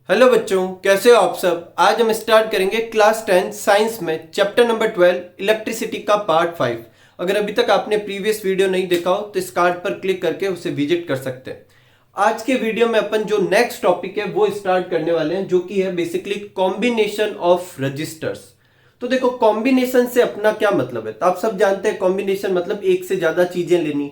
Hello बच्चों, कैसे हो आप सब। आज हम स्टार्ट करेंगे क्लास 10 साइंस में चैप्टर नंबर 12 इलेक्ट्रिसिटी का पार्ट 5। अगर अभी तक आपने प्रीवियस वीडियो नहीं देखा हो तो इस कार्ड पर क्लिक करके उसे विजिट कर सकते हैं। आज के वीडियो में अपन जो नेक्स्ट टॉपिक है वो स्टार्ट करने वाले हैं, जो कि है बेसिकली कॉम्बिनेशन ऑफ रजिस्टर्स। तो देखो, कॉम्बिनेशन से अपना क्या मतलब है, तो आप सब जानते हैं कॉम्बिनेशन मतलब एक से ज्यादा चीजें लेनी।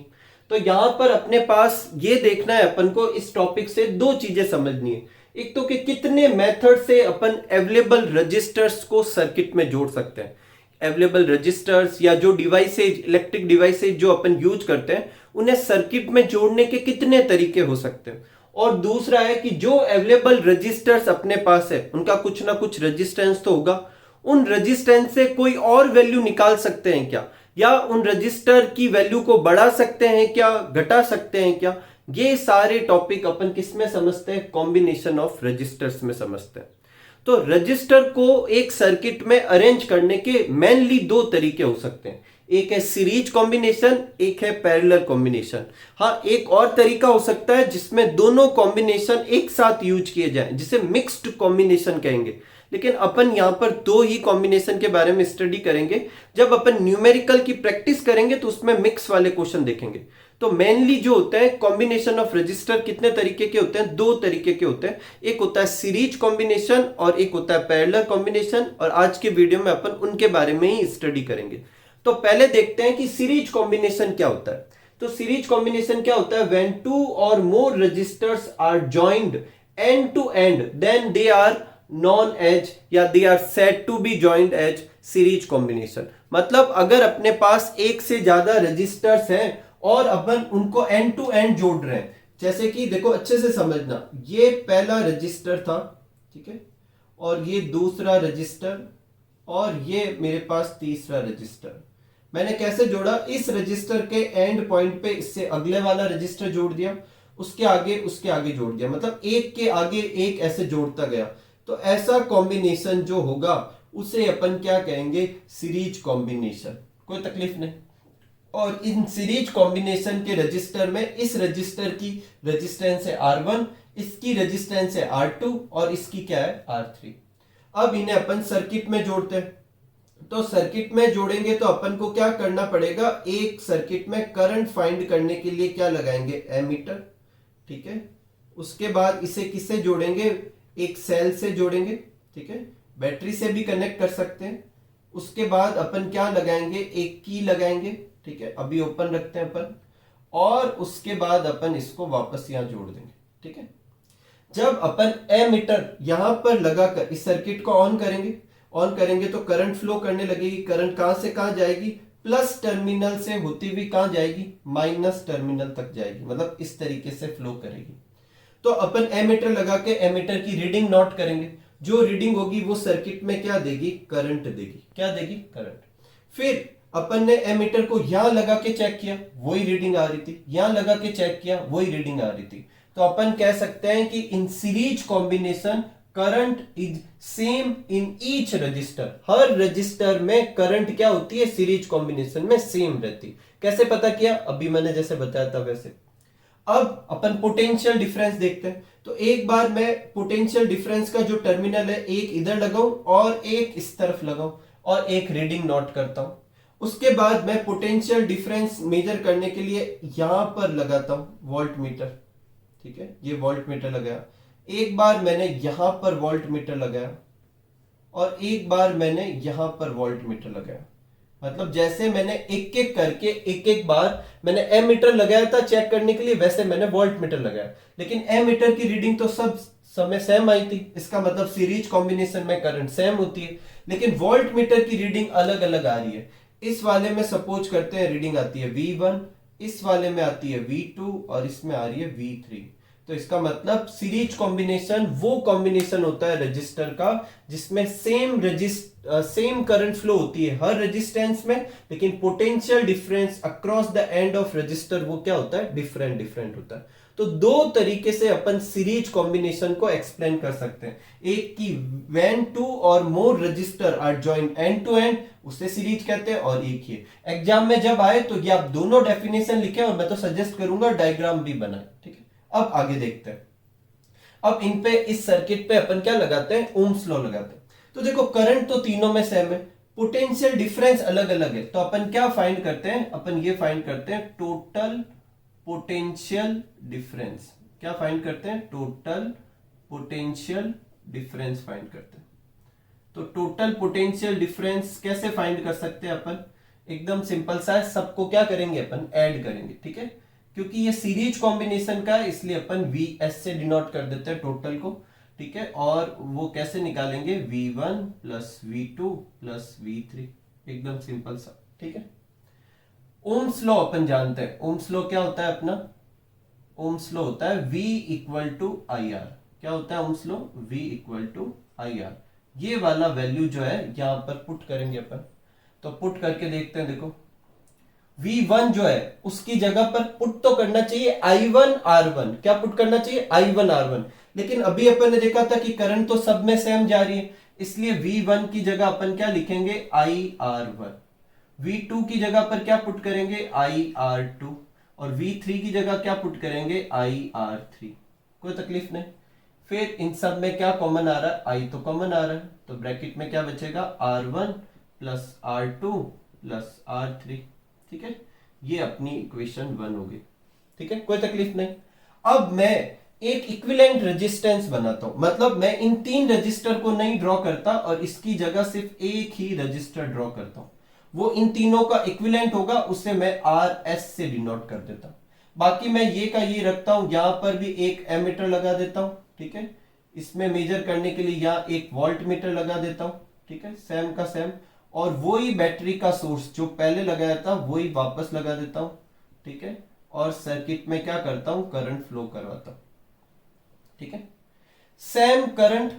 तो यहां पर अपने पास ये देखना है अपन को, इस टॉपिक से दो चीजें समझनी है। एक तो कि कितने मेथड से अपन अवेलेबल रजिस्टर्स को सर्किट में जोड़ सकते हैं। अवेलेबल रजिस्टर्स या जो डिवाइसेज, इलेक्ट्रिक डिवाइसेज जो अपन यूज करते हैं, उन्हें सर्किट में जोड़ने के कितने तरीके हो सकते हैं। और दूसरा है कि जो अवेलेबल रजिस्टर्स अपने पास है उनका कुछ ना कुछ रेजिस्टेंस तो होगा, उन रेजिस्टेंस से कोई और वैल्यू निकाल सकते हैं क्या, या उन रजिस्टर की वैल्यू को बढ़ा सकते हैं क्या, घटा सकते हैं क्या। ये सारे टॉपिक अपन किस में समझते हैं, कॉम्बिनेशन ऑफ रजिस्टर्स में समझते हैं। तो रजिस्टर को एक सर्किट में अरेंज करने के मेनली दो तरीके हो सकते हैं। एक है सीरीज कॉम्बिनेशन, एक है पैरेलल कॉम्बिनेशन। हाँ, एक और तरीका हो सकता है जिसमें दोनों कॉम्बिनेशन एक साथ यूज किए जाएं, जिसे मिक्स्ड कॉम्बिनेशन कहेंगे। लेकिन अपन यहां पर दो ही कॉम्बिनेशन के बारे में स्टडी करेंगे। जब अपन न्यूमेरिकल की प्रैक्टिस करेंगे तो उसमें मिक्स वाले क्वेश्चन देखेंगे। तो मेनली जो होता है कॉम्बिनेशन ऑफ रजिस्टर कितने तरीके के होते हैं, दो तरीके के होते हैं। एक होता है सीरीज कॉम्बिनेशन और एक होता है पैरेलल कॉम्बिनेशन, और आज के वीडियो में अपन उनके बारे में ही स्टडी करेंगे। तो पहले देखते हैं कि सीरीज कॉम्बिनेशन क्या होता है। तो सीरीज कॉम्बिनेशन क्या होता है, व्हेन टू और more registers are joined end to end then they are known as या they are said to be joined as series combination. मतलब अगर अपने पास एक से ज्यादा रजिस्टर्स हैं और अपन उनको एंड टू एंड जोड़ रहे हैं, जैसे कि देखो अच्छे से समझना, ये पहला रजिस्टर था, ठीक है, और ये दूसरा रजिस्टर, और ये मेरे पास तीसरा रजिस्टर। मैंने कैसे जोड़ा, इस रजिस्टर के एंड पॉइंट पे इससे अगले वाला रजिस्टर जोड़ दिया, उसके आगे जोड़ दिया, मतलब एक के आगे एक ऐसे जोड़ता गया। तो ऐसा कॉम्बिनेशन जो होगा उसे अपन क्या कहेंगे, सीरीज कॉम्बिनेशन। कोई तकलीफ नहीं। और इन सीरीज कॉम्बिनेशन के रजिस्टर में इस रजिस्टर की रेजिस्टेंस है R1, इसकी रेजिस्टेंस है R2 और इसकी क्या है R3। अब इन्हें अपन सर्किट में जोड़ते हैं। तो सर्किट में जोड़ेंगे तो अपन को क्या करना पड़ेगा, एक सर्किट में करंट फाइंड करने के लिए क्या लगाएंगे, एमीटर, ठीक है। उसके बाद इसे किससे जोड़ेंगे, एक सेल से जोड़ेंगे, ठीक है। बैटरी से भी कनेक्ट कर सकते हैं। उसके बाद अपन क्या लगाएंगे, एक की लगाएंगे, ठीक है, अभी ओपन रखते हैं अपन। और उसके बाद अपन इसको वापस यहां जोड़ देंगे, ठीक है। जब अपन एमीटर यहां पर लगाकर इस सर्किट को ऑन करेंगे तो करंट फ्लो करने लगेगी। करंट कहां से कहां जाएगी, प्लस टर्मिनल से होती हुई कहां जाएगी, माइनस टर्मिनल तक जाएगी, मतलब इस तरीके से फ्लो करेगी। तो अपन एमीटर लगा के एमीटर की रीडिंग नोट करेंगे। जो रीडिंग होगी वो सर्किट में क्या देगी, करंट देगी। क्या देगी, करंट। फिर अपन ने एमीटर को यहां लगा के चेक किया, वही रीडिंग आ रही थी, यहां लगा के चेक किया, वही रीडिंग आ रही थी। तो अपन कह सकते हैं कि in series combination current is same in each resistor. Her register में करंट क्या होती है, सीरीज कॉम्बिनेशन में सेम रहती। कैसे पता किया, अभी मैंने जैसे बताया था वैसे। अब अपन पोटेंशियल डिफरेंस देखते हैं। तो एक बार मैं पोटेंशियल डिफरेंस का जो टर्मिनल है, एक इधर लगाऊं और एक इस तरफ लगाऊं और एक रीडिंग नोट करता हूं। उसके बाद मैं पोटेंशियल डिफरेंस मेजर करने के लिए यहां पर लगाता हूं वोल्ट मीटर, ठीक है, ये वोल्ट मीटर लगाया। एक बार मैंने यहां पर वोल्ट मीटर लगाया और एक बार मैंने यहां पर वोल्ट मीटर लगाया। मतलब जैसे मैंने एक एक करके एक एक बार मैंने एमीटर लगाया था चेक करने के लिए, वैसे मैंने वोल्ट मीटर लगाया। लेकिन एमीटर की रीडिंग तो सब समय सेम आई थी, इसका मतलब सीरीज कॉम्बिनेशन में करंट सेम होती है। लेकिन वोल्ट मीटर की रीडिंग अलग अलग आ रही है। इस वाले में सपोज करते हैं रीडिंग आती है V1, इस वाले में आती है V2 और इसमें आ रही है V3। तो इसका मतलब सीरीज कॉम्बिनेशन वो कॉम्बिनेशन होता है रजिस्टर का जिसमें सेम करंट फ्लो होती है हर रेजिस्टेंस में, लेकिन potential difference across the end of register वो क्या होता है, डिफरेंट होता है। तो दो तरीके से अपन सीरीज कॉम्बिनेशन को एक्सप्लेन कर सकते हैं। एक की व्हेन टू और more resistor are joined end to end, उसे सीरीज कहते हैं। और एक ही एग्जाम में जब आए तो ये आप दोनों डेफिनेशन लिखे और मैं तो सजेस्ट करूंगा डायग्राम भी बनाए, ठीक है। अब आगे देखते हैं। अब इन पे इस सर्किट पे अपन क्या लगाते हैं, ओम्स लॉ लगाते हैं। तो देखो करंट तो तीनों में सेम है, पोटेंशियल डिफरेंस अलग अलग है, तो अपन क्या फाइंड करते हैं, अपन ये फाइंड करते हैं टोटल पोटेंशियल डिफरेंस। क्या फाइंड करते हैं, टोटल पोटेंशियल डिफरेंस फाइंड करते हैं। तो टोटल पोटेंशियल डिफरेंस कैसे फाइंड कर सकते हैं अपन, एकदम सिंपल सा है, सबको क्या करेंगे अपन ऐड करेंगे, ठीक है। क्योंकि ये सीरीज कॉम्बिनेशन का है इसलिए अपन VS से डिनोट कर देते हैं टोटल को, ठीक है। और वो कैसे निकालेंगे, V1 plus V2 plus V3, एकदम सिंपल सा, ठीक है। ओम्स लॉ अपन जानते हैं, ओम्स लॉ क्या होता है अपना, ओम्स लॉ होता है V इक्वल टू IR। क्या होता है ohm's law, V equal to IR। ये वाला वैल्यू जो है यहां पर पुट करेंगे अपन, तो पुट करके देखते हैं। देखो V1 जो है उसकी जगह पर पुट तो करना चाहिए I1 R1, क्या पुट करना चाहिए, I1 R1, लेकिन अभी अपन ने देखा था कि करंट तो सब में सेम जा रही है, इसलिए V1 की जगह अपन क्या लिखेंगे, IR1। V2 की जगह पर क्या पुट करेंगे, IR2, और V3 की जगह क्या पुट करेंगे, IR3। कोई तकलीफ नहीं। फिर इन सब में क्या कॉमन आ रहा है, I तो कॉमन आ रहा है, तो ब्रैकेट में क्या बचेगा, R1 plus R2 plus R3, ठीक है। ये अपनी इक्वेशन 1 होगी, ठीक है, कोई तकलीफ नहीं। अब मैं एक इक्विवेलेंट रेजिस्टेंस बनाता हूं, मतलब मैं इन तीन रजिस्टर को नहीं ड्रॉ करता और इसकी जगह सिर्फ एक ही रजिस्टर ड्रॉ करता हूं, वो इन तीनों का इक्विवेलेंट होगा, उसे मैं RS से डिनोट कर देता हूं। बाकी मैं ये का ये रखता हूं, यहां पर भी एक एमीटर लगा देता हूं, ठीक है। इसमें मेजर करने के लिए यहां एक वोल्ट मीटर लगा देता हूं, ठीक है, सेम का सेम। और वही बैटरी का सोर्स जो पहले लगाया था वही वापस लगा देता हूं, ठीक है। और सर्किट में क्या करता हूं, करंट फ्लो करवाता हूं, ठीक है। सेम करंट,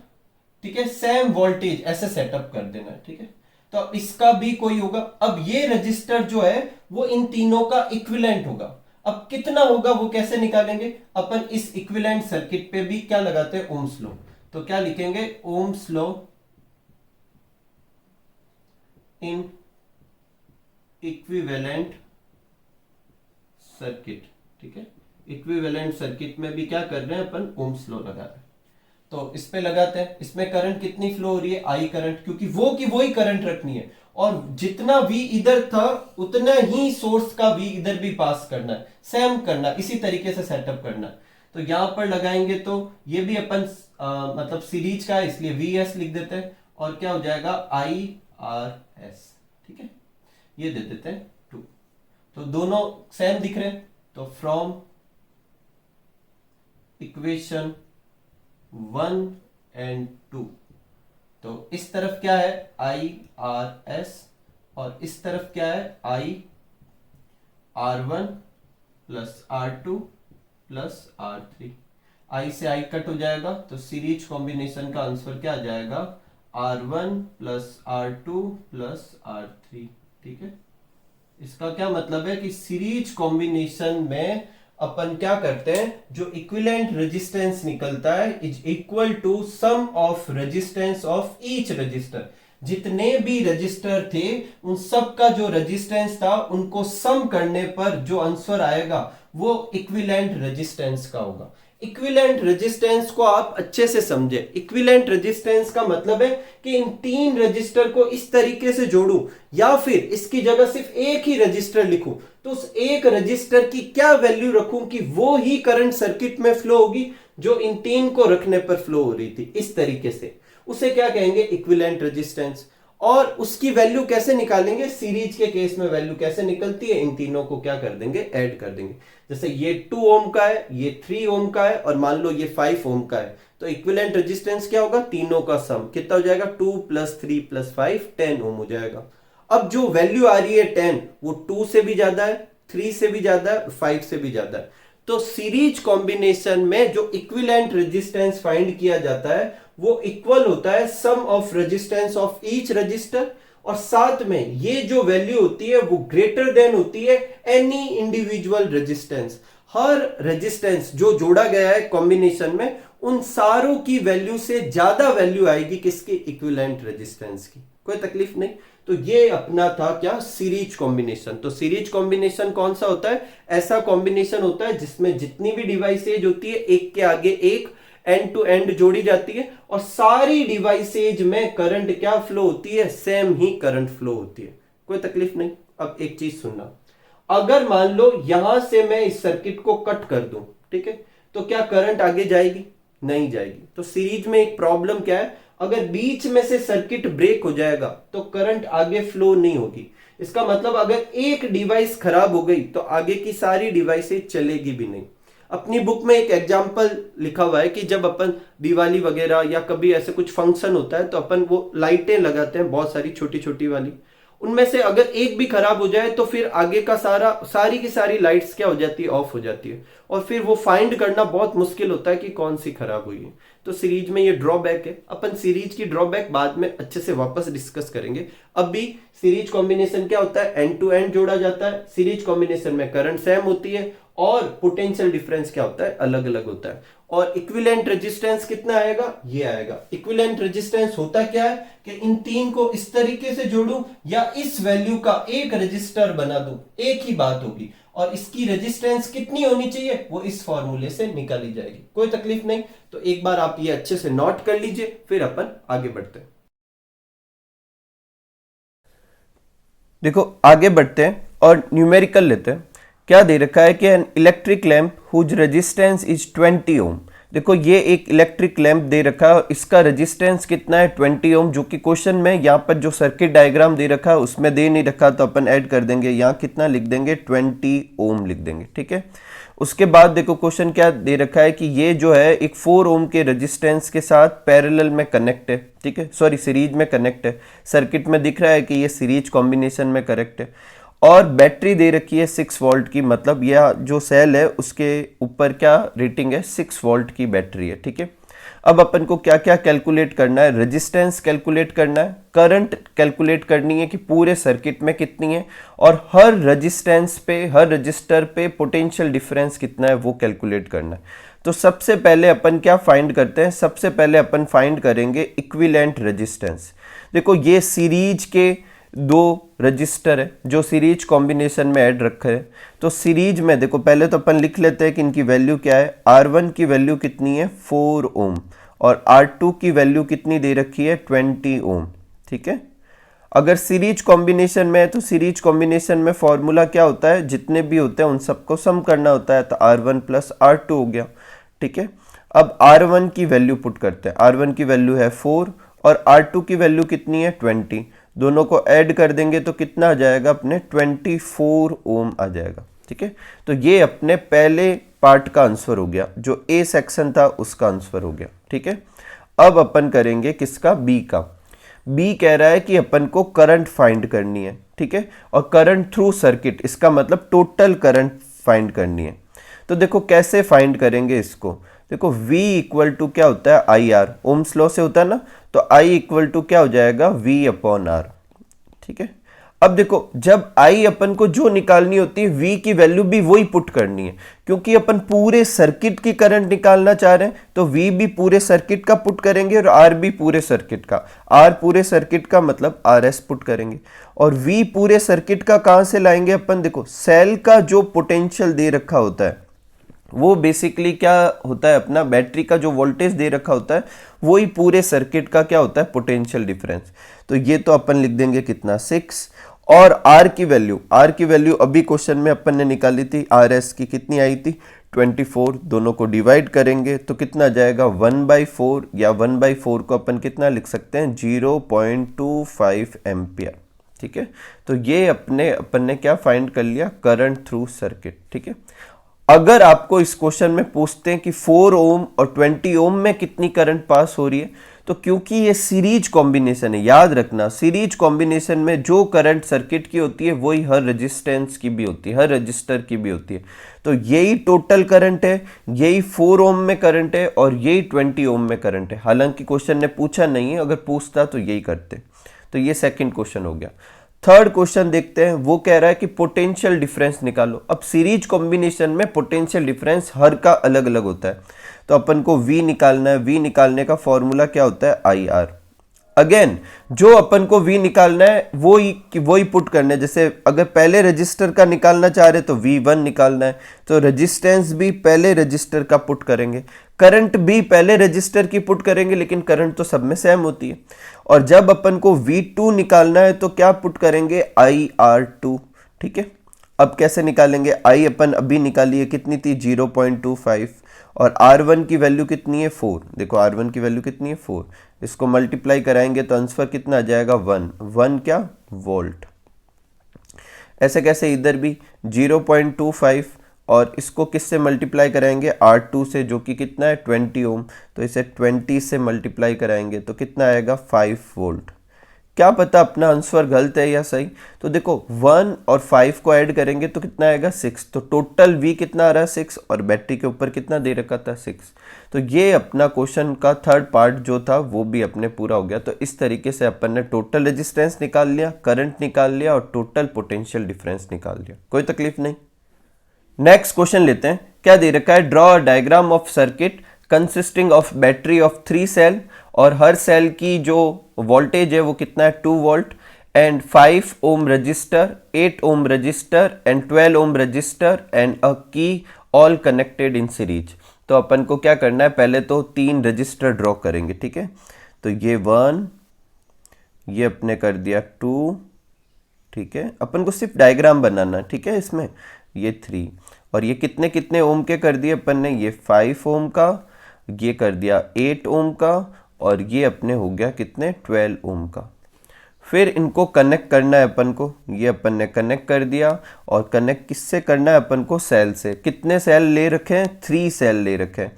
ठीक है, सेम वोल्टेज, ऐसे सेटअप कर देना है, ठीक है। तो अब इसका भी कोई होगा, अब ये रजिस्टर जो है वो इन तीनों का इक्विवेलेंट होगा। अब कितना होगा वो कैसे निकालेंगे, अपन इस इक्विवेलेंट सर्किट पे भी क्या लगाते हैं, ओम्स लॉ। तो क्या लिखेंगे, Ohm's law in equivalent circuit, ठीक है। इक्विवेलेंट सर्किट में भी क्या कर रहे हैं अपन, ओम्स लॉ लगा रहे हैं। तो इस पे लगाते हैं, इसमें करंट कितनी फ्लो हो रही है, I करंट, क्योंकि वो की वही करंट रखनी है, और जितना V इधर था उतना ही सोर्स का V इधर भी पास करना है, सेम करना, इसी तरीके से सेटअप करना है। तो यहां पर लगाएंगे तो ये भी अपन मतलब सीरीज का है इसलिए VS लिख देते हैं, और क्या हो जाएगा, IRS, ठीक है, ये दे देते हैं 2। तो दोनों सेम दिख रहे हैं, तो फ्रॉम इक्वेशन 1 एंड 2, तो इस तरफ क्या है, IRS, और इस तरफ क्या है, IR1 plus R2 plus R3। I से I कट हो जाएगा, तो सीरीज कॉम्बिनेशन का आंसर क्या आ जाएगा, R1 plus R2 plus R3, ठीक है। इसका क्या मतलब है कि सीरीज कॉम्बिनेशन में अपन क्या करते हैं, जो इक्विवेलेंट रेजिस्टेंस निकलता है is equal to sum of resistance of each register. जितने भी रजिस्टर थे उन सब का जो रेजिस्टेंस था उनको सम करने पर जो आंसर आएगा वो इक्विवेलेंट रेजिस्टेंस का होगा। इक्विवेलेंट रेजिस्टेंस को आप अच्छे से समझे। इक्विवेलेंट रेजिस्टेंस का मतलब है कि इन तीन रजिस्टर को इस तरीके से जोड़ूं या फिर इसकी जगह सिर्फ एक ही रजिस्टर लिखूं, तो उस एक रजिस्टर की क्या वैल्यू रखूं कि वो ही करंट सर्किट में फ्लो होगी जो इन तीन को रखने पर फ्लो हो रही थी, इस तरीके से, उसे क्या कहेंगे, इक्विवेलेंट रेजिस्टेंस। और उसकी वैल्यू कैसे निकालेंगे, सीरीज के केस में वैल्यू कैसे निकलती है, इन तीनों को क्या कर देंगे, ऐड कर देंगे। जैसे ये 2 ओम का है, ये 3 ओम का है, और मान लो ये 5 ओम का है, तो इक्विवेलेंट रेजिस्टेंस क्या होगा, तीनों का सम कितना हो जाएगा, 2 + 3 + 5 10 ओम हो जाएगा। अब जो वैल्यू आ रही है 10, वो 2 से भी ज्यादा है, 3 से भी ज्यादा है, 5 से भी ज्यादा है। तो सीरीज कॉम्बिनेशन में जो इक्विवेलेंट रेजिस्टेंस फाइंड किया जाता है वो इक्वल होता है sum of resistance of each resistor, और साथ में ये जो वैल्यू होती है वो ग्रेटर देन होती है एनी इंडिविजुअल रेजिस्टेंस। हर रेजिस्टेंस जो जोड़ा गया है कॉम्बिनेशन में उन सारों की वैल्यू से ज्यादा वैल्यू आएगी किसकी, इक्विवेलेंट रेजिस्टेंस की। कोई तकलीफ नहीं। तो ये अपना था क्या, सीरीज कॉम्बिनेशन। तो सीरीज कॉम्बिनेशन कौन सा होता है, ऐसा कॉम्बिनेशन होता है जिसमें जितनी भी डिवाइसेज होती है एक के आगे एक एंड टू एंड जोड़ी जाती है और सारी डिवाइसेज में करंट क्या फ्लो होती है, सेम ही करंट फ्लो होती है, कोई तकलीफ नहीं। अब एक चीज सुनना, अगर मान लो यहां से मैं इस सर्किट को कट कर दूं, ठीक है, तो क्या करंट आगे जाएगी, नहीं जाएगी। तो सीरीज में एक प्रॉब्लम क्या है, अगर बीच में से सर्किट ब्रेक हो जाएगा तो करंट आगे फ्लो नहीं होगी। इसका मतलब अगर एक डिवाइस खराब हो गई तो आगे की सारी डिवाइसेज चलेगी भी नहीं। अपनी बुक में एक एग्जाम्पल लिखा हुआ है कि जब अपन दिवाली वगैरह या कभी ऐसे कुछ फंक्शन होता है तो अपन वो लाइटें लगाते हैं बहुत सारी छोटी छोटी वाली, उनमें से अगर एक भी खराब हो जाए तो फिर आगे का सारी की सारी लाइट्स क्या हो जाती है, ऑफ हो जाती है, और फिर वो फाइंड करना बहुत मुश्किल होता है कि कौन सी खराब हुई है। तो सीरीज में ये ड्रॉबैक है। अपन सीरीज की ड्रॉबैक बाद में अच्छे से वापस डिस्कस करेंगे। अब भी सीरीज कॉम्बिनेशन क्या होता है, एंड टू एंड जोड़ा जाता है। सीरीज कॉम्बिनेशन में करंट सेम होती है और पोटेंशियल डिफरेंस क्या होता है, अलग अलग होता है। और इक्विवेलेंट रेजिस्टेंस कितना आएगा, ये आएगा। इक्विवेलेंट रेजिस्टेंस होता क्या है कि इन तीन को इस तरीके से जोड़ूं या इस वैल्यू का एक रजिस्टर बना दूं, एक ही बात होगी। और इसकी रेजिस्टेंस कितनी होनी चाहिए वो इस फॉर्मूले से निकाली जाएगी, कोई तकलीफ नहीं। तो एक बार आप ये अच्छे से नोट कर लीजिए, फिर अपन आगे बढ़ते हैं। देखो आगे बढ़ते हैं और न्यूमेरिकल लेते हैं। क्या दे रखा है कि an electric lamp whose resistance is 20 ohm. देखो ये एक इलेक्ट्रिक लैंप दे रखा है और इसका रेजिस्टेंस कितना है, 20 ओम, जो कि क्वेश्चन में यहाँ पर जो सर्किट डायग्राम दे रखा है उसमें दे नहीं रखा, तो अपन ऐड कर देंगे। यहाँ कितना लिख देंगे, 20 ओम लिख देंगे, ठीक है। उसके बाद देखो क्वेश्चन क्या दे रखा है कि ये जो है एक 4 ओम के रेजिस्टेंस के साथ पैरेलल में कनेक्ट है, ठीक है, सॉरी सीरीज में कनेक्ट है। सर्किट में दिख रहा है कि ये सीरीज कॉम्बिनेशन में करेक्ट है। और बैटरी दे रखी है 6 वोल्ट की, मतलब यह जो सेल है उसके ऊपर क्या रेटिंग है, 6 वोल्ट की बैटरी है, ठीक है। अब अपन को क्या क्या कैलकुलेट करना है, रेजिस्टेंस कैलकुलेट करना है, करंट कैलकुलेट करनी है कि पूरे सर्किट में कितनी है, और हर रेजिस्टेंस पे, हर रजिस्टर पे पोटेंशियल डिफरेंस कितना है वो कैलकुलेट करना है। तो सबसे पहले अपन क्या फाइंड करते हैं, सबसे पहले अपन फाइंड करेंगे इक्विवेलेंट रेजिस्टेंस। देखो ये सीरीज के दो रजिस्टर है जो सीरीज कॉम्बिनेशन में ऐड रखे हैं। तो सीरीज में देखो पहले तो अपन लिख लेते हैं कि इनकी वैल्यू क्या है। R1 की वैल्यू कितनी है, 4 ओम, और R2 की वैल्यू कितनी दे रखी है, 20 ओम, ठीक है। अगर सीरीज कॉम्बिनेशन में है तो सीरीज कॉम्बिनेशन में फॉर्मूला क्या होता है, जितने भी होते हैं उन सबको सम करना होता है, तो R1 प्लस R2 हो गया, ठीक है। अब R1 की वैल्यू पुट करते हैं। R1 की वैल्यू है 4 और R2 की वैल्यू कितनी है, 20। दोनों को ऐड कर देंगे तो कितना आ जाएगा, अपने 24 ओम आ जाएगा, ठीक है। तो ये अपने पहले पार्ट का आंसर हो गया, जो ए सेक्शन था उसका आंसर हो गया, ठीक है। अब अपन करेंगे किसका, बी का। बी कह रहा है कि अपन को करंट फाइंड करनी है, ठीक है, और करंट थ्रू सर्किट, इसका मतलब टोटल करंट फाइंड करनी है। तो देखो कैसे फाइंड करेंगे इसको। देखो V इक्वल टू क्या होता है, आई आर, ओम्स लॉ से होता है ना, तो I इक्वल टू क्या हो जाएगा, V अपॉन आर, ठीक है। अब देखो जब I अपन को जो निकालनी होती है V की वैल्यू भी वही पुट करनी है, क्योंकि अपन पूरे सर्किट की करंट निकालना चाह रहे हैं, तो V भी पूरे सर्किट का पुट करेंगे और R भी पूरे सर्किट का। R पूरे सर्किट का मतलब RS पुट करेंगे, और V पूरे सर्किट का कहां से लाएंगे अपन, देखो सेल का जो पोटेंशियल दे रखा होता है वो बेसिकली क्या होता है, अपना बैटरी का जो वोल्टेज दे रखा होता है वही पूरे सर्किट का क्या होता है, पोटेंशियल डिफरेंस। तो ये तो अपन लिख देंगे कितना, 6, और R की वैल्यू अभी क्वेश्चन में अपन ने निकाली थी, RS की कितनी आई थी, 24। दोनों को डिवाइड करेंगे तो कितना जाएगा, 1/4, या 1/4 को अपन कितना लिख सकते हैं, 0.25 एम्पियर, ठीक है। तो ये अपन ने क्या फाइंड कर लिया, करंट थ्रू सर्किट, ठीक है। अगर आपको इस क्वेश्चन में पूछते हैं कि 4 ओम और 20 ओम में कितनी करंट पास हो रही है, तो क्योंकि ये सीरीज कॉम्बिनेशन है, याद रखना सीरीज कॉम्बिनेशन में जो करंट सर्किट की होती है वही हर रेजिस्टेंस की भी होती है, हर रजिस्टर की भी होती है। तो यही टोटल करंट है, यही 4 ओम में करंट है और यही 20 ओम में करंट है। हालांकि क्वेश्चन ने पूछा नहीं है, अगर पूछता तो यही करते। तो ये सेकेंड क्वेश्चन हो गया। थर्ड क्वेश्चन देखते हैं, वो कह रहा है कि पोटेंशियल डिफरेंस निकालो। अब सीरीज कॉम्बिनेशन में पोटेंशियल डिफरेंस हर का अलग अलग होता है, तो अपन को V निकालना है। V निकालने का फॉर्मूला क्या होता है, आई आर। अगेन जो अपन को V निकालना है वो ही पुट करना है। जैसे अगर पहले रजिस्टर का निकालना चाह रहे तो V1 निकालना है, तो रेजिस्टेंस भी पहले रजिस्टर का पुट करेंगे, करंट भी पहले रजिस्टर की पुट करेंगे, लेकिन करंट तो सब में सेम होती है। और जब अपन को V2 निकालना है तो क्या पुट करेंगे, IR2। ठीक है, अब कैसे निकालेंगे, I अपन अभी निकाली है, कितनी थी 0.25, और R1 की वैल्यू कितनी है 4। देखो R1 की वैल्यू कितनी है 4, इसको मल्टीप्लाई कराएंगे तो आंसर कितना आ जाएगा 1 क्या वोल्ट। ऐसे कैसे इधर भी 0.25 और इसको किससे मल्टीप्लाई कराएंगे, R2 से, जो कि कितना है 20 ओम, तो इसे 20 से मल्टीप्लाई कराएंगे तो कितना आएगा 5 वोल्ट। क्या पता अपना आंसर गलत है या सही। तो देखो 1 और 5 को ऐड करेंगे तो कितना आएगा 6, तो टोटल V कितना आ रहा है 6, और बैटरी के ऊपर कितना दे रखा था 6। तो ये अपना क्वेश्चन का थर्ड पार्ट जो था वो भी अपने पूरा हो गया। तो इस तरीके से अपन ने टोटल रेजिस्टेंस निकाल लिया, करंट निकाल लिया और टोटल पोटेंशियल डिफरेंस निकाल लिया, कोई तकलीफ नहीं। नेक्स्ट क्वेश्चन लेते हैं। क्या दे रखा है, draw a diagram of circuit consisting of battery of 3 cell, और हर सेल की जो वोल्टेज है वो कितना है 2 volt, and 5 ohm register, 8 ohm register and 12 ohm register and a key all connected in series. तो अपन को क्या करना है, पहले तो 3 रजिस्टर ड्रॉ करेंगे। ठीक है, तो ये 1, ये अपने कर दिया 2, ठीक है, अपन को सिर्फ डायग्राम बनाना, ठीक है, इसमें ये 3, और ये कितने कितने ओम के कर दिए अपन ने, ये 5 ओम का, ये कर दिया 8 ओम का, और ये अपने हो गया कितने 12 ओम का। फिर इनको कनेक्ट करना है अपन को, ये अपन ने कनेक्ट कर दिया, और कनेक्ट किससे करना है अपन को, सेल से। कितने सेल ले रखे हैं, 3 सेल ले रखे हैं।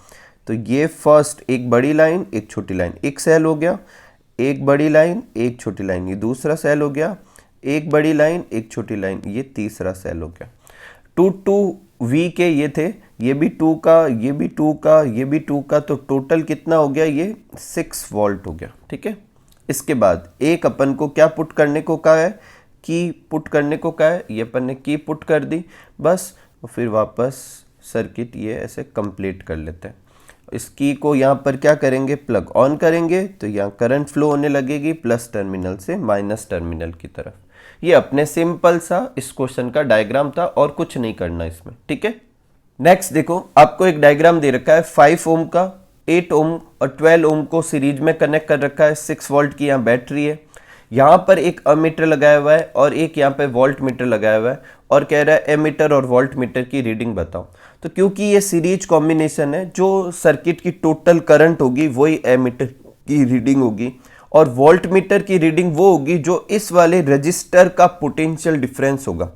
तो ये फर्स्ट एक बड़ी लाइन एक छोटी लाइन, एक सेल हो गया, एक बड़ी लाइन एक छोटी लाइन, ये दूसरा सेल हो गया, एक बड़ी लाइन एक छोटी लाइन, ये तीसरा सेल हो गया। 2 V के ये थे, ये भी 2 का, ये भी 2 का, ये भी 2 का, तो टोटल कितना हो गया, ये 6 वोल्ट हो गया। ठीक है, इसके बाद एक अपन को क्या पुट करने को कहा है, की पुट करने को कहा है, ये अपन ने की पुट कर दी बस, और फिर वापस सर्किट ये ऐसे कंप्लीट कर लेते हैं। इस की को यहाँ पर क्या करेंगे, प्लग ऑन करेंगे, तो यहाँ करंट फ्लो होने लगेगी प्लस टर्मिनल से माइनस टर्मिनल की तरफ। ये अपने सिंपल सा इस क्वेश्चन का डायग्राम था, और कुछ नहीं करना इसमें। ठीक है, नेक्स्ट देखो, आपको एक डायग्राम दे रखा है 5 ओम का, 8 ओम और 12 ओम को सीरीज में कनेक्ट कर रखा है, 6 वोल्ट की यहाँ बैटरी है, यहाँ पर एक अमीटर लगाया हुआ है और एक यहाँ पे वोल्ट मीटर लगाया हुआ है, और कह रहा है एमीटर और वोल्ट मीटर की रीडिंग बताओ। तो क्योंकि ये सीरीज कॉम्बिनेशन है, जो सर्किट की टोटल करंट होगी वही एमीटर की रीडिंग होगी, और वोल्ट मीटर की रीडिंग वो होगी जो इस वाले रजिस्टर का पोटेंशियल डिफरेंस होगा।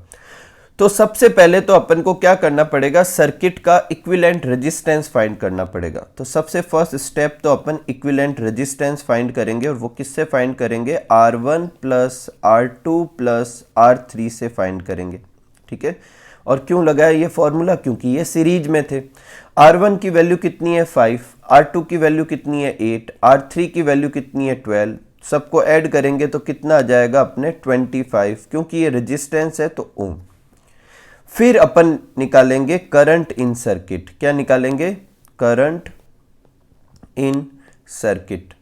तो सबसे पहले तो अपन को क्या करना पड़ेगा, सर्किट का इक्विवेलेंट रेजिस्टेंस फाइंड करना पड़ेगा। तो सबसे फर्स्ट स्टेप तो अपन इक्विवेलेंट रेजिस्टेंस फाइंड करेंगे, और वो किससे फाइंड करेंगे, R1 plus R2 plus R3 से फाइंड करेंगे। ठीक है, और क्यों लगाया ये फॉर्मूला, क्योंकि ये सीरीज में थे। R1 की वैल्यू कितनी है 5, R2 की वैल्यू कितनी है 8, R3 की वैल्यू कितनी है 12, सबको ऐड करेंगे तो कितना आ जाएगा अपने 25, क्योंकि ये रेजिस्टेंस है तो ओम। फिर अपन निकालेंगे करंट इन सर्किट। क्या निकालेंगे, करंट इन सर्किट।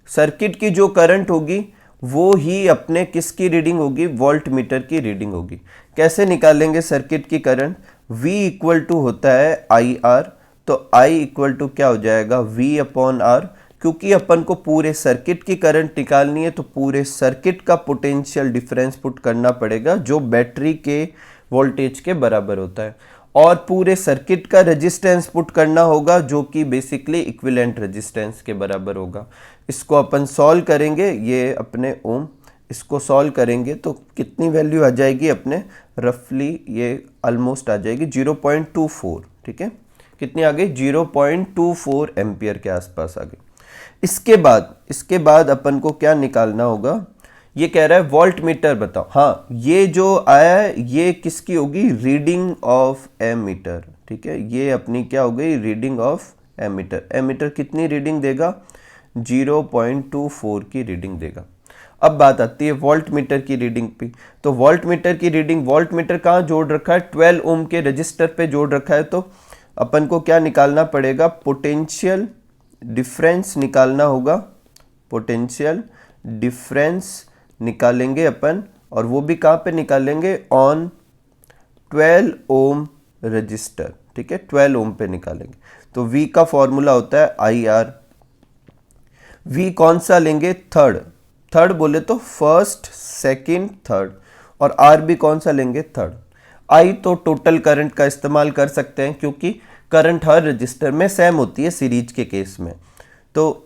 सर्किट की जो करंट होगी वो ही अपने किसकी रीडिंग होगी, वोल्ट मीटर की रीडिंग होगी। कैसे निकालेंगे सर्किट की करंट, V इक्वल टू होता है IR, तो I इक्वल टू क्या हो जाएगा V अपॉन R। क्योंकि अपन को पूरे सर्किट की करंट निकालनी है तो पूरे सर्किट का पोटेंशियल डिफरेंस पुट करना पड़ेगा, जो बैटरी के वोल्टेज के बराबर होता है, और पूरे सर्किट का रेजिस्टेंस पुट करना होगा, जो कि बेसिकली इक्विवेलेंट रेजिस्टेंस के बराबर होगा। इसको अपन सॉल्व करेंगे, ये अपने ओम, इसको सॉल्व करेंगे तो कितनी वैल्यू आ जाएगी अपने, रफली ये ऑलमोस्ट आ जाएगी 0.24। ठीक है, कितनी आ गई, 0.24 एम्पियर के आसपास आ गई। इसके बाद अपन को क्या निकालना होगा, ये कह रहा है वोल्ट मीटर बताओ। हाँ, ये जो आया है ये किसकी होगी, रीडिंग ऑफ एमीटर। ठीक है, ये अपनी क्या हो गई, रीडिंग ऑफ एमीटर। एमीटर कितनी रीडिंग देगा, 0.24 की रीडिंग देगा। अब बात आती है वोल्ट मीटर की रीडिंग पे। तो वोल्ट मीटर की रीडिंग, वोल्ट मीटर कहाँ जोड़ रखा है, 12 ओम के रजिस्टर पे जोड़ रखा है, तो अपन को क्या निकालना पड़ेगा, पोटेंशियल डिफरेंस निकालना होगा, पोटेंशियल डिफरेंस निकालेंगे अपन, और वो भी कहाँ पे निकालेंगे, ऑन 12 ओम रजिस्टर। ठीक है, 12 ओम पे निकालेंगे। तो V का फॉर्मूला होता है IR। V कौन सा लेंगे, थर्ड। थर्ड बोले तो फर्स्ट, सेकंड, थर्ड। और R भी कौन सा लेंगे, थर्ड। I तो टोटल करंट का इस्तेमाल कर सकते हैं क्योंकि करंट हर रजिस्टर में सेम होती है सीरीज के केस में। तो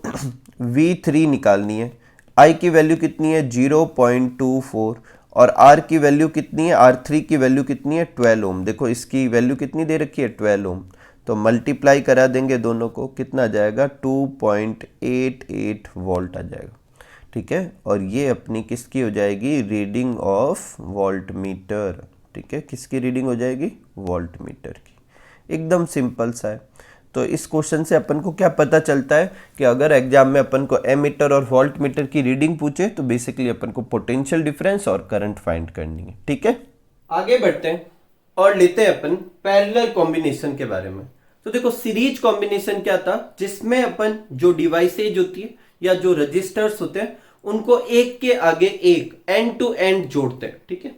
V3 निकालनी है। I की वैल्यू कितनी है, 0.24, और R की वैल्यू कितनी है, R3 की वैल्यू कितनी है, 12 ओम। देखो इसकी वैल्यू कितनी दे रखी है, 12 ओम। तो मल्टीप्लाई करा देंगे दोनों को, कितना आ जाएगा, 2.88 वोल्ट आ जाएगा। ठीक है, और ये अपनी किसकी हो जाएगी, रीडिंग ऑफ वोल्ट मीटर। ठीक है, किसकी रीडिंग हो जाएगी, वोल्ट मीटर की। एकदम सिंपल सा है। तो इस क्वेश्चन से अपन को क्या पता चलता है कि अगर एग्जाम में अपन को एमीटर और वोल्ट मीटर की रीडिंग पूछे तो बेसिकली अपन को पोटेंशियल डिफरेंस और करंट फाइंड करनी है। ठीक है, आगे बढ़ते हैं और लेते हैं अपन पैरेलल कॉम्बिनेशन के बारे में। तो देखो सीरीज कॉम्बिनेशन क्या था, जिसमें अपन जो डिवाइसेज होती है या जो रजिस्टर्स होते हैं उनको एक के आगे एक एंड टू एंड जोड़ते हैं। ठीक है,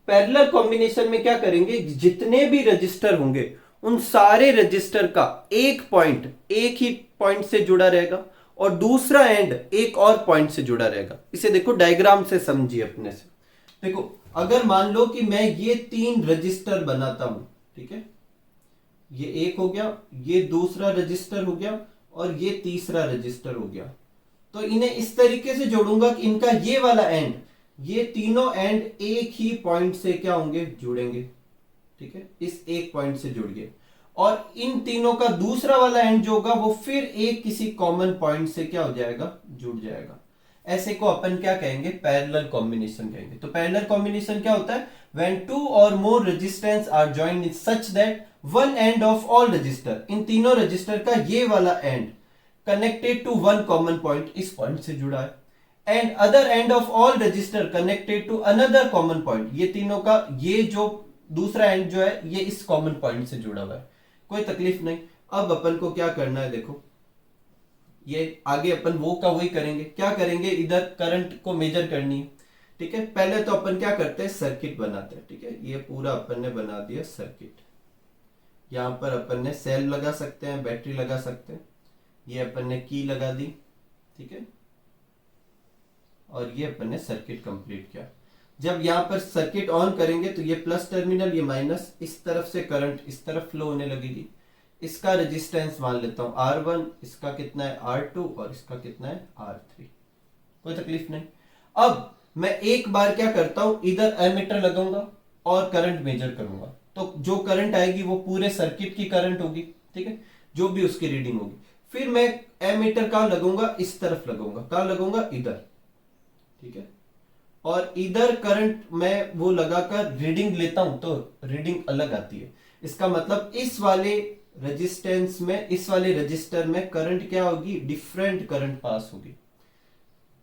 पैरेलल कॉम्बिनेशन में क्या करेंगे, जितने भी रजिस्टर होंगे उन सारे रजिस्टर का एक पॉइंट एक ही पॉइंट से जुड़ा रहेगा और दूसरा एंड एक और पॉइंट से जुड़ा रहेगा। इसे देखो डायग्राम से समझिए अपने से। देखो अगर मान लो कि मैं ये 3 रजिस्टर बनाता हूं, ठीक है, ये एक हो गया, ये दूसरा रजिस्टर हो गया और ये तीसरा रजिस्टर हो गया। तो इन्हें इस तरीके से जोड़ूंगा कि इनका ये वाला एंड, ये तीनों एंड एक ही पॉइंट से क्या होंगे, जुड़ेंगे। ठीक है, इस एक पॉइंट से जुड़ गए, और इन तीनों का दूसरा वाला एंड जो होगा वो फिर एक किसी कॉमन पॉइंट से क्या हो जाएगा, जुड़ जाएगा। ऐसे को अपन क्या कहेंगे, पैरेलल कॉम्बिनेशन कहेंगे। तो पैरेलल कॉम्बिनेशन क्या होता है, व्हेन टू और more resistance are joined in such that one end of all resistor, इन तीनों रजिस्टर का ये वाला end connected to one common point, इस पॉइंट से जुड़ा है, and other end of all resistor connected to another common point, ये तीनों का ये जो दूसरा एंड जो है ये इस कॉमन पॉइंट से जुड़ा हुआ है। कोई तकलीफ नहीं। अब अपन को क्या करना है, देखो ये आगे अपन वो का वही करेंगे। क्या करेंगे, इधर करंट को मेजर करनी है। ठीक है, पहले तो अपन क्या करते हैं, सर्किट बनाते हैं। ठीक है, ये पूरा अपन ने बना दिया सर्किट। यहां पर अपन ने सेल लगा सकते हैं, बैटरी लगा सकते हैं। ये अपन ने की लगा दी। ठीक है, और ये अपन ने सर्किट कंप्लीट किया। जब यहां पर सर्किट ऑन करेंगे तो ये प्लस टर्मिनल, ये माइनस, इस तरफ से करंट इस तरफ फ्लो होने लगेगी। इसका रेजिस्टेंस मान लेता हूं R1, इसका कितना है R2 और इसका कितना है R3। कोई तकलीफ नहीं। अब मैं एक बार क्या करता हूं, इधर एमीटर लगाऊंगा और करंट मेजर करूंगा। तो जो करंट आएगी वो पूरे सर्किट की करंट होगी। ठीक है, जो भी उसकी रीडिंग होगी। फिर मैं एमीटर कहां लगाऊंगा, इस तरफ लगाऊंगा। कहां लगाऊंगा, इधर। ठीक है, और इधर करंट मैं वो लगाकर रीडिंग लेता हूं तो रीडिंग अलग आती है। इसका मतलब इस वाले रेजिस्टेंस में, इस वाले रजिस्टर में करंट क्या होगी, डिफरेंट करंट पास होगी।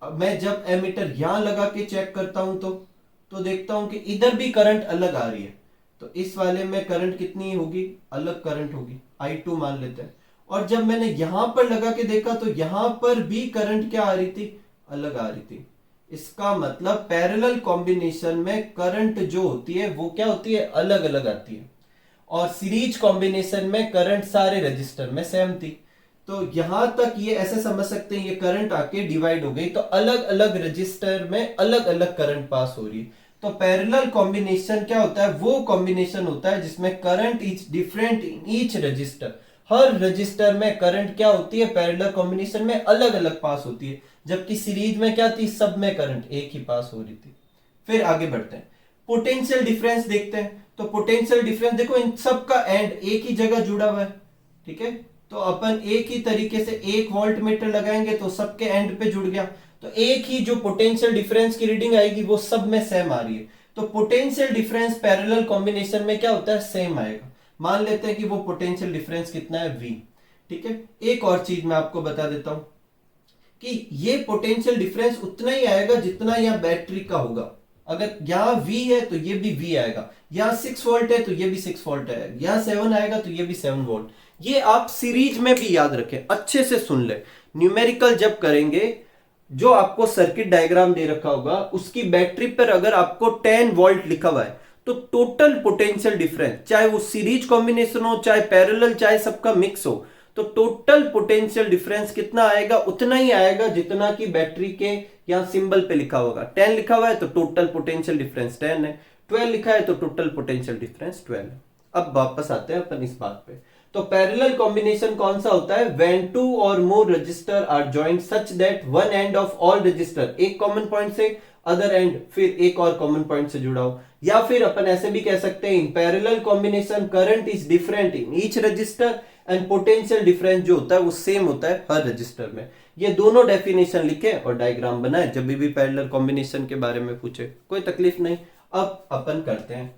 अब मैं जब एमीटर यहां लगा के चेक करता हूं तो देखता हूं कि इधर भी करंट अलग आ रही है। तो इस वाले में करंट कितनी होगी, अलग करंट होगी, I2 मान लेते हैं। और जब मैंने यहां पर लगा के देखा तो यहां पर भी करंट क्या आ रही थी, अलग आ रही थी। इसका मतलब पैरेलल कॉम्बिनेशन में करंट जो होती है वो क्या होती है, अलग अलग आती है। और सीरीज कॉम्बिनेशन में करंट सारे रजिस्टर में सेम थी। तो यहां तक ये ऐसे समझ सकते हैं, ये करंट आके डिवाइड हो गई तो अलग अलग रजिस्टर में अलग अलग करंट पास हो रही है। तो पैरेलल कॉम्बिनेशन क्या होता है, वो कॉम्बिनेशन होता है जिसमें current is different in each resistor. Her register में करंट क्या होती है, पैरेलल कॉम्बिनेशन में अलग अलग पास होती है। जबकि सीरीज में क्या थी, सब में करंट एक ही पास हो रही थी। फिर आगे बढ़ते हैं, पोटेंशियल डिफरेंस देखते हैं। तो पोटेंशियल डिफरेंस देखो, इन सब का एंड एक ही जगह जुड़ा हुआ है। ठीक है, तो अपन एक ही तरीके से एक वोल्ट मीटर लगाएंगे तो सबके एंड पे जुड़ गया। तो एक ही जो पोटेंशियल डिफरेंस की रीडिंग आएगी वो सब में सेम आ रही है। तो पोटेंशियल डिफरेंस पैरेलल कॉम्बिनेशन में क्या होता है, सेम आएगा। मान लेते हैं कि वो पोटेंशियल डिफरेंस कितना है, V। ठीक है, एक और चीज मैं आपको बता देता हूं कि ये पोटेंशियल डिफरेंस उतना ही आएगा जितना यहां बैटरी का होगा। अगर यहां V है तो ये भी V आएगा, यहां 6 वोल्ट है तो ये भी 6 वोल्ट है, यहां 7 आएगा तो ये भी 7 वोल्ट। ये आप सीरीज में भी याद रखें, अच्छे से सुन ले। न्यूमेरिकल जब करेंगे जो आपको सर्किट डायग्राम दे रखा होगा उसकी बैटरी पर अगर आपको 10 वोल्ट लिखा हुआ है तो टोटल पोटेंशियल डिफरेंस, चाहे वो सीरीज कॉम्बिनेशन हो चाहे पैरेलल चाहे सबका मिक्स हो, तो टोटल पोटेंशियल डिफरेंस कितना आएगा? उतना ही आएगा जितना कि बैटरी के यहां सिंबल पे लिखा होगा। 10 लिखा हुआ है तो टोटल पोटेंशियल डिफरेंस 10 है, 12 लिखा है तो टोटल पोटेंशियल डिफरेंस 12 है। अब वापस आते हैं अपन इस बात पे। तो पैरेलल कॉम्बिनेशन कौन सा होता है? व्हेन टू और more resistor are joint such that one end of all resistor, एक कॉमन पॉइंट से अदर एंड फिर एक और कॉमन पॉइंट से जुड़ा हो। या फिर अपन ऐसे भी कह सकते हैं इन parallel combination current is different in each resistor and potential difference जो होता है वो सेम होता है हर रजिस्टर में। ये दोनों डेफिनेशन लिखे और डायग्राम बनाए जब भी पैरेलल कॉम्बिनेशन के बारे में पूछे, कोई तकलीफ नहीं। अब अपन करते हैं,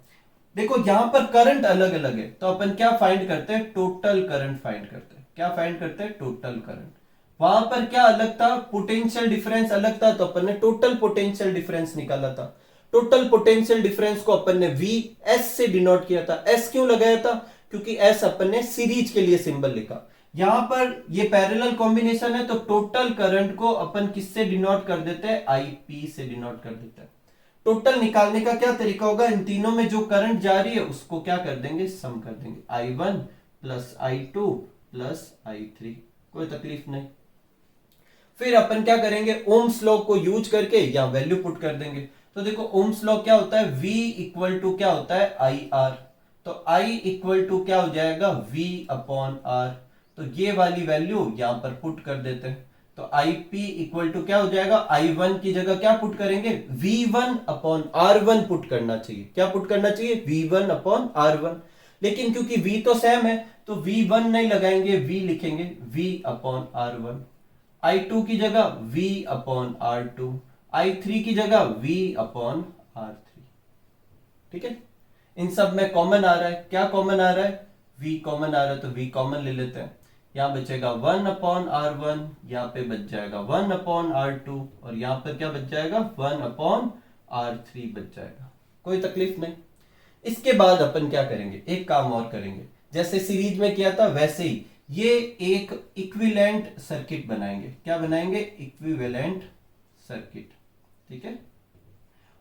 देखो यहां पर करंट अलग अलग है तो अपन क्या फाइंड करते हैं? टोटल करंट फाइंड करते हैं। क्या फाइंड करते हैं? Total current. वहां पर क्या अलग था? पोटेंशियल डिफरेंस अलग था तो अपन ने टोटल पोटेंशियल डिफरेंस निकाला था। टोटल पोटेंशियल डिफरेंस को अपन ने वी एस से डिनोट किया था। एस क्यों लगाया था? क्योंकि एस अपन ने सीरीज के लिए सिंबल लिखा। यहां पर ये पैरेलल कॉम्बिनेशन है तो टोटल करंट को अपन किससे डिनोट कर देते हैं? आईपी से डिनोट कर देते हैं। टोटल निकालने का क्या तरीका होगा? इन तीनों में जो करंट जा रही है उसको क्या कर देंगे? सम कर देंगे। I1 plus I2 plus I3, कोई तकलीफ नहीं। फिर अपन क्या करेंगे? ओम्स लॉ को यूज करके या वैल्यू पुट कर देंगे। तो देखो ओम्स लॉ क्या होता है? V इक्वल टू क्या होता है? IR। तो I इक्वल टू क्या हो जाएगा? V upon R। तो ये वाली वैल्यू यहां पर पुट कर देते हैं तो IP इक्वल टू क्या हो जाएगा? I1 की जगह क्या पुट करेंगे? V1 अपॉन R1 पुट करना चाहिए। क्या पुट करना चाहिए? V1 upon R1। लेकिन क्योंकि V तो सेम है तो V1 नहीं लगाएंगे, V लिखेंगे V अपॉन R1। I2 की जगह V अपॉन R2, I3 की जगह V अपॉन R3। ठीक है, इन सब में कॉमन आ रहा है। क्या कॉमन आ रहा है? V कॉमन आ रहा है तो V कॉमन ले लेते हैं। यहां बचेगा 1 अपॉन R1, यहां पे बच जाएगा 1 अपॉन R2 और यहां पर क्या बच जाएगा? 1 अपॉन R3 बच जाएगा, कोई तकलीफ नहीं। इसके बाद अपन क्या करेंगे? एक काम और करेंगे, जैसे सीरीज में किया था वैसे ही ये एक इक्विवेलेंट सर्किट बनाएंगे। क्या बनाएंगे? Equivalent circuit. ठीक है,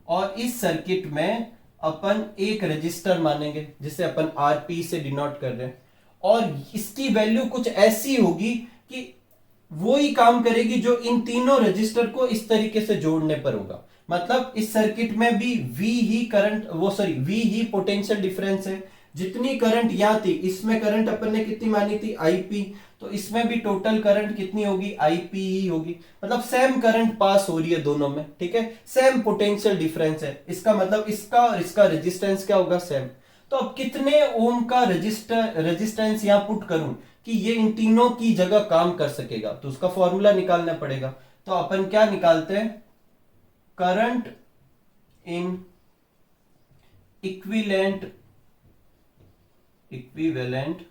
और इस सर्किट में अपन एक रजिस्टर मानेंगे जिसे अपन आरपी से डिनोट कर रहे हैं और इसकी वैल्यू कुछ ऐसी होगी कि वो ही काम करेगी जो इन तीनों रजिस्टर को इस तरीके से जोड़ने पर होगा। मतलब इस सर्किट में भी V ही करंट V ही पोटेंशियल डिफरेंस है। जितनी करंट यहां थी इसमें करंट अपन ने कितनी मानी थी? IP। तो इसमें भी टोटल करंट कितनी होगी? IP ही होगी। मतलब सेम करंट पास हो रही है दोनों में। ठीक है, सेम पोटेंशियल डिफरेंस है। इसका मतलब इसका और इसका रेजिस्टेंस क्या होगा? सेम। तो अब कितने ओम का रेजिस्टेंस यहां पुट करूं कि ये इन तीनों की जगह काम कर सकेगा? तो उसका फॉर्मूला निकालना पड़ेगा। तो अपन क्या निकालते हैं? Current in equivalent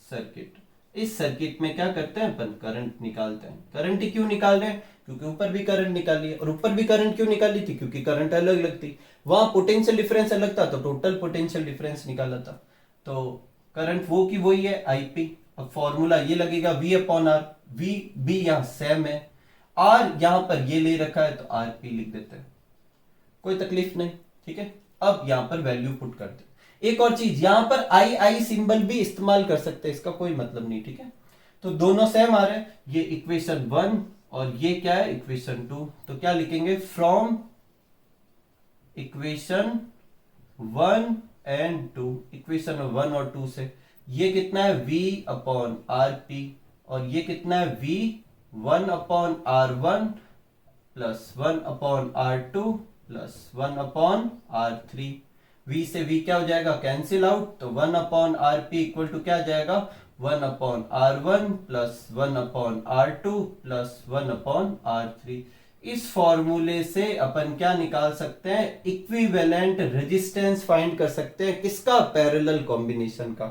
circuit. इस सर्किट में क्या करते हैं अपन? करंट निकालते हैं। करंट ही क्यों निकाल रहे हैं? क्योंकि ऊपर भी करंट निकाली है। और ऊपर भी करंट क्यों निकाली थी? क्योंकि करंट अलग अलग थी। वहां पोटेंशियल डिफरेंस अलग था तो टोटल पोटेंशियल डिफरेंस निकाला था। तो करंट वो की वही है, आईपी। अब फॉर्मूला ये लगेगा V upon R. V B यहां सेम है, R यहां पर ये ले रखा है तो RP लिख देते हैं, कोई तकलीफ नहीं। ठीक है, अब यहां पर वैल्यू पुट करते हैं। एक और चीज, यहां पर आई सिंबल भी इस्तेमाल कर सकते हैं, इसका कोई मतलब नहीं। ठीक है, तो दोनों सेम आ रहे हैं। ये इक्वेशन 1 और ये क्या है? इक्वेशन 2। तो क्या लिखेंगे? फ्रॉम इक्वेशन 1 एंड 2, इक्वेशन 1 और 2 से ये कितना है? V अपॉन RP और ये कितना है? V 1 upon R1 plus 1 upon R2 plus 1 upon R3। V से V क्या हो जाएगा? Cancel out. तो 1 अपॉन RP इक्वल टू क्या आ जाएगा? 1 upon R1 plus 1 upon R2 plus 1 upon R3। इस फॉर्मूले से अपन क्या निकाल सकते हैं? इक्विवेलेंट रेजिस्टेंस फाइंड कर सकते हैं। किसका? पैरेलल कॉम्बिनेशन का।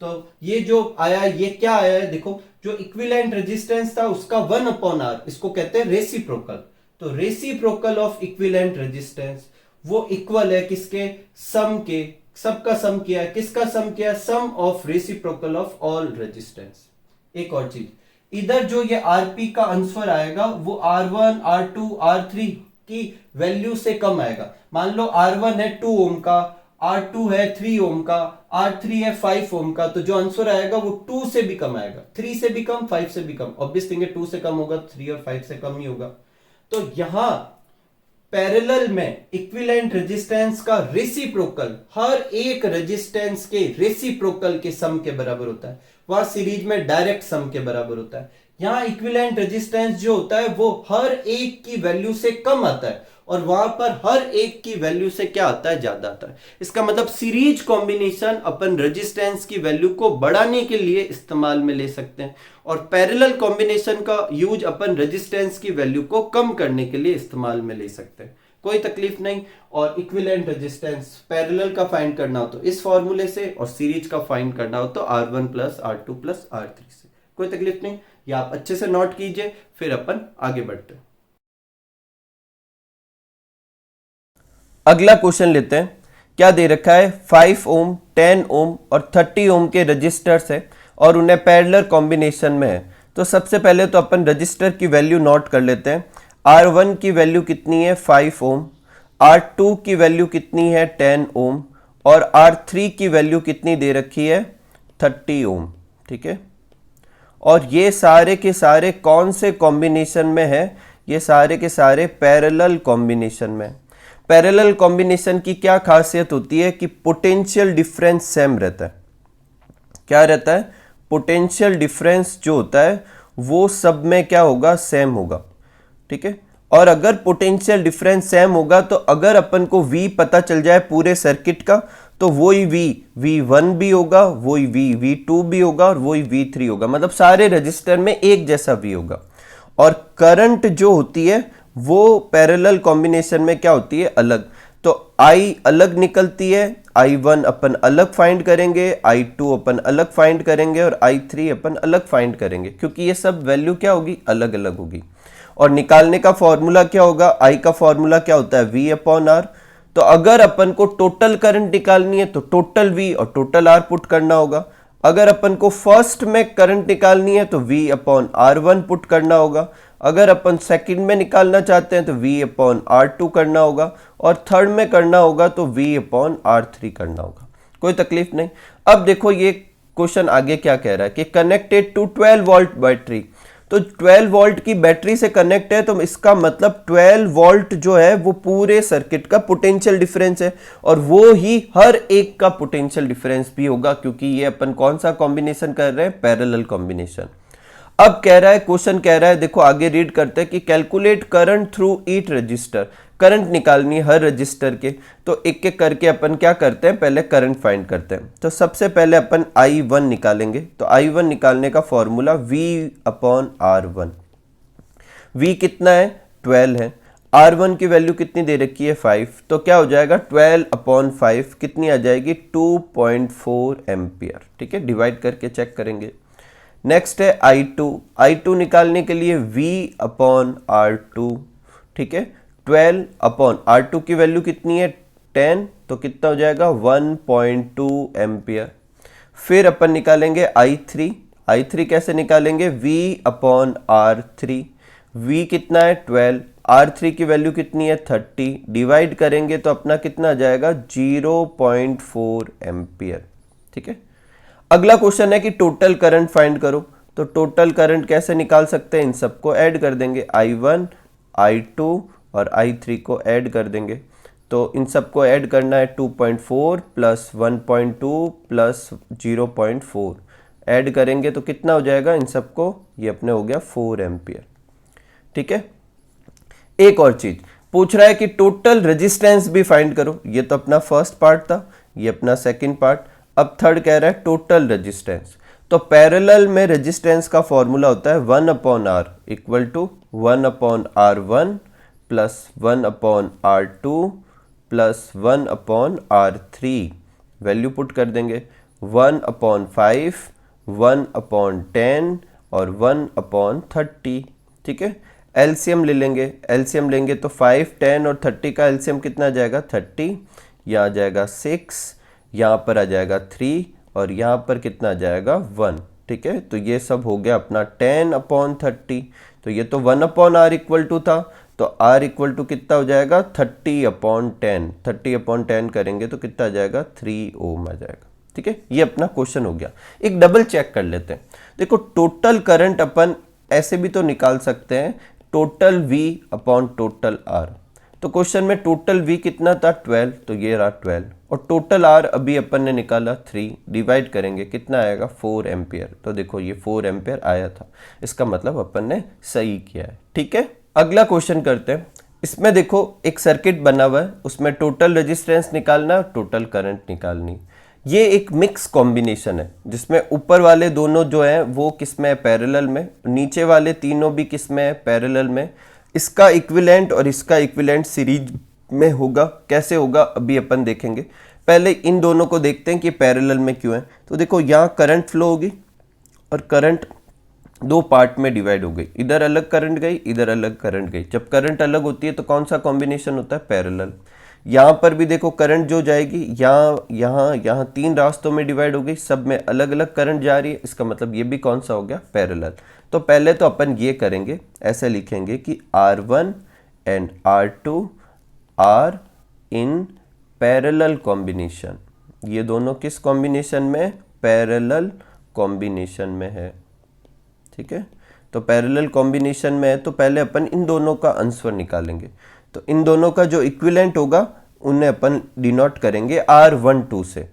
तो ये जो आया, ये क्या आया है? देखो, जो इक्विवेलेंट रेजिस्टेंस था उसका 1 अपॉन R, इसको कहते हैं रेसिप्रोकल। तो रेसिप्रोकल ऑफ इक्विवेलेंट रेजिस्टेंस वो इक्वल है किसके? सम के। सबका सम किया है। किसका सम किया? Sum of reciprocal of all resistance. एक और चीज, इधर जो ये आरपी का आंसर आएगा वो R1 R2 R3 की वैल्यू से कम आएगा। मान लो R1 है 2 ओम का, R2 है 3 ओम का, R3 है 5 ओम का, तो जो आंसर आएगा वो 2 से भी कम आएगा, 3 से भी कम, 5 से भी कम। ऑब्वियस थिंग है 2 से कम होगा, 3 और 5 से कम ही होगा। तो यहां पैरेलल में इक्विवेलेंट रेजिस्टेंस का रेसिप्रोकल हर एक रेजिस्टेंस के रेसिप्रोकल के सम के बराबर होता है। वहां सीरीज में डायरेक्ट सम के बराबर होता है। यहां इक्विवेलेंट रेजिस्टेंस जो होता है वो हर एक की वैल्यू से कम आता है और वहां पर हर एक की वैल्यू से क्या आता है, ज्यादा आता है। इसका मतलब सीरीज कॉम्बिनेशन अपन रेजिस्टेंस की वैल्यू को बढ़ाने के लिए इस्तेमाल में ले सकते हैं और पैरेलल कॉम्बिनेशन का यूज अपन रेजिस्टेंस की वैल्यू को कम करने के लिए इस्तेमाल में ले सकते हैं। कोई तकलीफ नहीं। और इक्विवेलेंट रेजिस्टेंस पैरेलल का फाइंड करना हो तो इस फॉर्मूले से, और सीरीज का फाइंड करना हो तो R1 plus R2 plus R3 से। कोई तकलीफ नहीं, ये आप अच्छे से नोट कीजिए, फिर अपन आगे बढ़ते हैं। अगला क्वेश्चन लेते हैं। क्या दे रखा है, 5 ओम 10 ओम और 30 ओम के रजिस्टर्स है और उन्हें पैरेलल कॉम्बिनेशन में है। तो सबसे पहले तो अपन रजिस्टर की वैल्यू नोट कर लेते हैं। R1 की वैल्यू कितनी है, 5 ओम, R2 की वैल्यू कितनी है, 10 ओम, और R3 की वैल्यू कितनी दे रखी है, 30 ओम। ठीक है, और ये सारे के सारे कौन से कॉम्बिनेशन में है, ये सारे के सारे पैरेलल कॉम्बिनेशन में। पैरेलल कॉम्बिनेशन की क्या खासियत होती है कि पोटेंशियल डिफरेंस सेम रहता है। क्या रहता है, पोटेंशियल डिफरेंस जो होता है वो सब में क्या होगा, सेम होगा। ठीक है, और अगर पोटेंशियल डिफरेंस सेम होगा तो अगर अपन को V पता चल जाए पूरे सर्किट का तो वही V1 भी होगा, वही V2 भी होगा और वही V3 होगा। मतलब सारे रजिस्टर में एक जैसा V होगा। और करंट जो होती है वो पैरेलल कॉम्बिनेशन में क्या होती है, अलग। तो I अलग निकलती है, I1 अपन अलग फाइंड करेंगे, I2 अपन अलग फाइंड करेंगे और I3 अपन अलग फाइंड करेंगे, क्योंकि ये सब वैल्यू क्या होगी, अलग अलग होगी। और निकालने का फॉर्मूला क्या होगा, I का फॉर्मूला क्या होता है, V/R। तो अगर अपन को टोटल करंट निकालनी है तो टोटल V और टोटल R पुट करना होगा। अगर अपन को फर्स्ट में करंट निकालनी है तो V/R1 पुट करना होगा। अगर अपन सेकंड में निकालना चाहते हैं तो V/R2 करना होगा, और थर्ड में करना होगा तो V/R3 करना होगा। कोई तकलीफ नहीं। अब देखो ये क्वेश्चन आगे क्या कह रहा है कि कनेक्टेड टू 12 वोल्ट बैटरी। तो 12 वोल्ट की बैटरी से कनेक्ट है तो इसका मतलब 12 वोल्ट जो है वो पूरे सर्किट का पोटेंशियल डिफरेंस है, और वो ही हर एक का पोटेंशियल डिफरेंस भी होगा, क्योंकि ये अपन कौन सा कॉम्बिनेशन कर रहे हैं, पैरेलल कॉम्बिनेशन। अब कह रहा है, क्वेश्चन कह रहा है, देखो आगे रीड करते हैं कि calculate current through each resistor. Current निकालनी है हर रजिस्टर के। तो एक एक करके अपन क्या करते हैं, पहले करंट फाइंड करते हैं। तो सबसे पहले अपन I1 निकालेंगे। तो I1 निकालने का फॉर्मूला V/R1। V कितना है, 12 है। R1 की वैल्यू कितनी दे रखी है, 5। तो क्या हो जाएगा, 12/5 कितनी आ जाएगी, 2.4 एम्पियर। ठीक है, डिवाइड करके चेक करेंगे। नेक्स्ट है I2 निकालने के लिए V/R2। ठीक है, 12/R2 की वैल्यू कितनी है, 10। तो कितना हो जाएगा, 1.2 एम्पियर। फिर अपन निकालेंगे I3 कैसे निकालेंगे, V/R3। V कितना है, 12। R3 की वैल्यू कितनी है, 30। डिवाइड करेंगे तो अपना कितना आ जाएगा, 0.4 एम्पियर। ठीक है, अगला क्वेश्चन है कि टोटल करंट फाइंड करो। तो टोटल करंट कैसे निकाल सकते हैं, इन सबको ऐड कर देंगे, I1 I2 और I3 को ऐड कर देंगे। तो इन सबको ऐड करना है, 2.4 प्लस 1.2 प्लस 0.4 ऐड करेंगे तो कितना हो जाएगा इन सबको, ये अपने हो गया 4 एम्पियर। ठीक है, एक और चीज पूछ रहा है कि टोटल रेजिस्टेंस भी फाइंड करो। ये तो अपना फर्स्ट पार्ट था, ये अपना सेकंड पार्ट। अब थर्ड कह रहा है टोटल रेजिस्टेंस। तो पैरेलल में रेजिस्टेंस का फॉर्मूला होता है 1/R equal to 1/R1 plus 1/R2 plus 1/R3। Value put कर देंगे, 1/5, 1/10 और 1/30। ठीक है, एलसीएम ले लेंगे। एलसीएम लेंगे तो 5, 10 और 30 का एलसीएम कितना आ जाएगा, 30। यहाँ आ जाएगा 6, यहाँ पर आ जाएगा 3 और यहाँ पर कितना आ जाएगा, 1। ठीक है। तो ये सब हो गया अपना 10/30। तो ये तो 1/r इक्वल टू था, तो r इक्वल टू कितना हो जाएगा 30/10। 30/10 करेंगे तो कितना आ जाएगा 3 ओम आ जाएगा। ठीक है, ये अपना क्वेश्चन हो गया। एक डबल चेक कर लेते हैं। देखो टोटल करंट अपन ऐसे भी तो निकाल सकते हैं, total V upon total R। तो क्वेश्चन में टोटल V कितना था 12, तो ये रहा 12, और टोटल R अभी अपन ने निकाला 3, डिवाइड करेंगे कितना आएगा 4 एम्पियर। तो देखो ये 4 एम्पियर आया था, इसका मतलब अपन ने सही किया है। ठीक है, अगला क्वेश्चन करते हैं। इसमें देखो एक सर्किट बना हुआ है, उसमें टोटल रेजिस्टेंस निकालना, टोटल करंट निकालनी। ये एक मिक्स कॉम्बिनेशन है जिसमें ऊपर वाले दोनों जो हैं वो किस में है पैरेलल में, नीचे वाले तीनों भी किस में है पैरेलल में। इसका इक्विवेलेंट और इसका इक्विवेलेंट सीरीज में होगा। कैसे होगा अभी अपन देखेंगे। पहले इन दोनों को देखते हैं कि पैरेलल में क्यों है। तो देखो यहाँ करंट फ्लो होगी और करंट दो पार्ट में डिवाइड हो गई, इधर अलग करंट गई, इधर अलग करंट गई। जब करंट अलग होती है तो कौन सा कॉम्बिनेशन होता है पैरेलल। यहाँ पर भी देखो करंट जो जाएगी यहाँ यहाँ यहाँ 3 रास्तों में डिवाइड हो गई, सब में अलग अलग करंट जा रही है, इसका मतलब ये भी कौन सा हो गया पैरेलल। तो पहले तो अपन ये करेंगे, ऐसे लिखेंगे कि R1 and R2 are in parallel combination. ये दोनों किस कॉम्बिनेशन में, पैरेलल कॉम्बिनेशन में है। ठीक है, तो पैरेलल कॉम्बिनेशन में है तो पहले अपन इन दोनों का आंसर निकालेंगे। तो इन दोनों का जो इक्विवेलेंट होगा उन्हें अपन डिनोट करेंगे R12 से।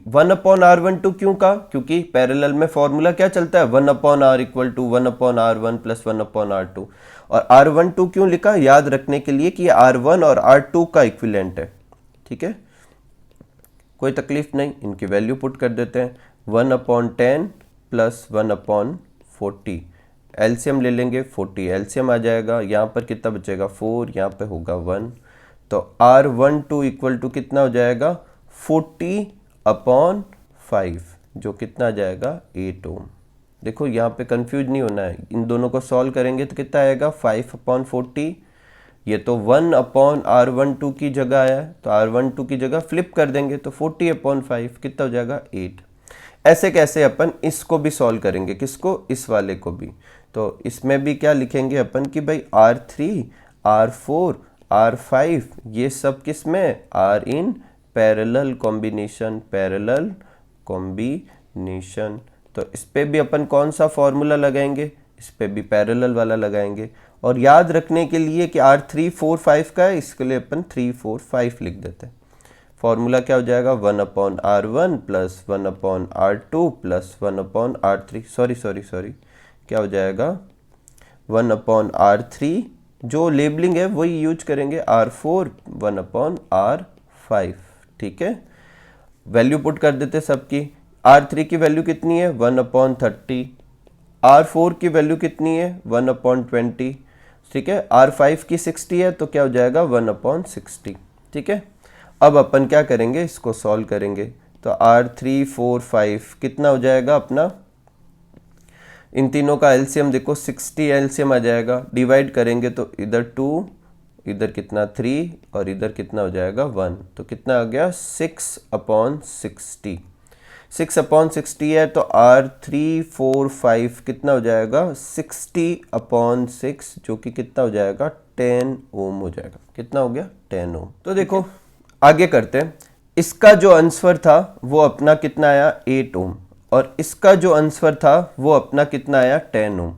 1/R12 क्यों का, क्योंकि पैरेलल में फॉर्मूला क्या चलता है 1/R equal to 1/R1 plus 1/R2। और R12 क्यों लिखा, याद रखने के लिए कि R1 और R2 का इक्विवेलेंट है। ठीक है, कोई तकलीफ नहीं, इनकी वैल्यू पुट कर देते हैं। 1/10 प्लस 1/40, एलसीएम ले लेंगे 40, एलसीएम आ जाएगा। यहाँ पर कितना बचेगा 4, यहाँ पे होगा 1। तो R12 इक्वल टू कितना हो जाएगा 40/5, जो कितना आ जाएगा 8 ओम। देखो यहाँ पे कंफ्यूज नहीं होना है, इन दोनों को सॉल्व करेंगे तो कितना आएगा 5/40। ये तो 1/R12 की जगह आया है, तो R12 की जगह फ्लिप कर देंगे तो 40/5 कितना हो जाएगा 8। ऐसे कैसे अपन इसको भी सॉल्व करेंगे, किसको, इस वाले को भी। तो इसमें भी क्या लिखेंगे अपन कि भाई R3, R4, R5 ये सब किस में, are in parallel combination, parallel combination. तो इस पे भी अपन कौन सा फॉर्मूला लगाएंगे, इस पे भी पैरेलल वाला लगाएंगे। और याद रखने के लिए कि R3 4 5 का है, इसके लिए अपन 3 4 5 लिख देते हैं। फॉर्मूला क्या हो जाएगा 1/R1 plus 1/R2 plus 1/R3, sorry क्या हो जाएगा 1/R3, जो लेबलिंग है वही यूज करेंगे, R4 1/R5। ठीक है, वैल्यू पुट कर देते सबकी। R3 की वैल्यू कितनी है 1/30, R4 की वैल्यू कितनी है 1/20। ठीक है, R5 की 60 है तो क्या हो जाएगा 1/60। ठीक है, अब अपन क्या करेंगे, इसको सॉल्व करेंगे। तो R3 4 5 कितना हो जाएगा अपना, इन तीनों का एलसीएम देखो 60 एलसीएम आ जाएगा। डिवाइड करेंगे तो इधर 2, इधर कितना 3 और इधर कितना हो जाएगा 1, तो कितना आ गया 6/60। 6/60 है तो R3 4 5 कितना हो जाएगा 60/6, जो कि कितना हो जाएगा 10 ओम हो जाएगा। कितना हो गया 10 ओम। तो देखो आगे करते हैं। इसका जो आंसर था वो अपना कितना आया 8 ओम, और इसका जो आंसर था वो अपना कितना आया 10 ओम।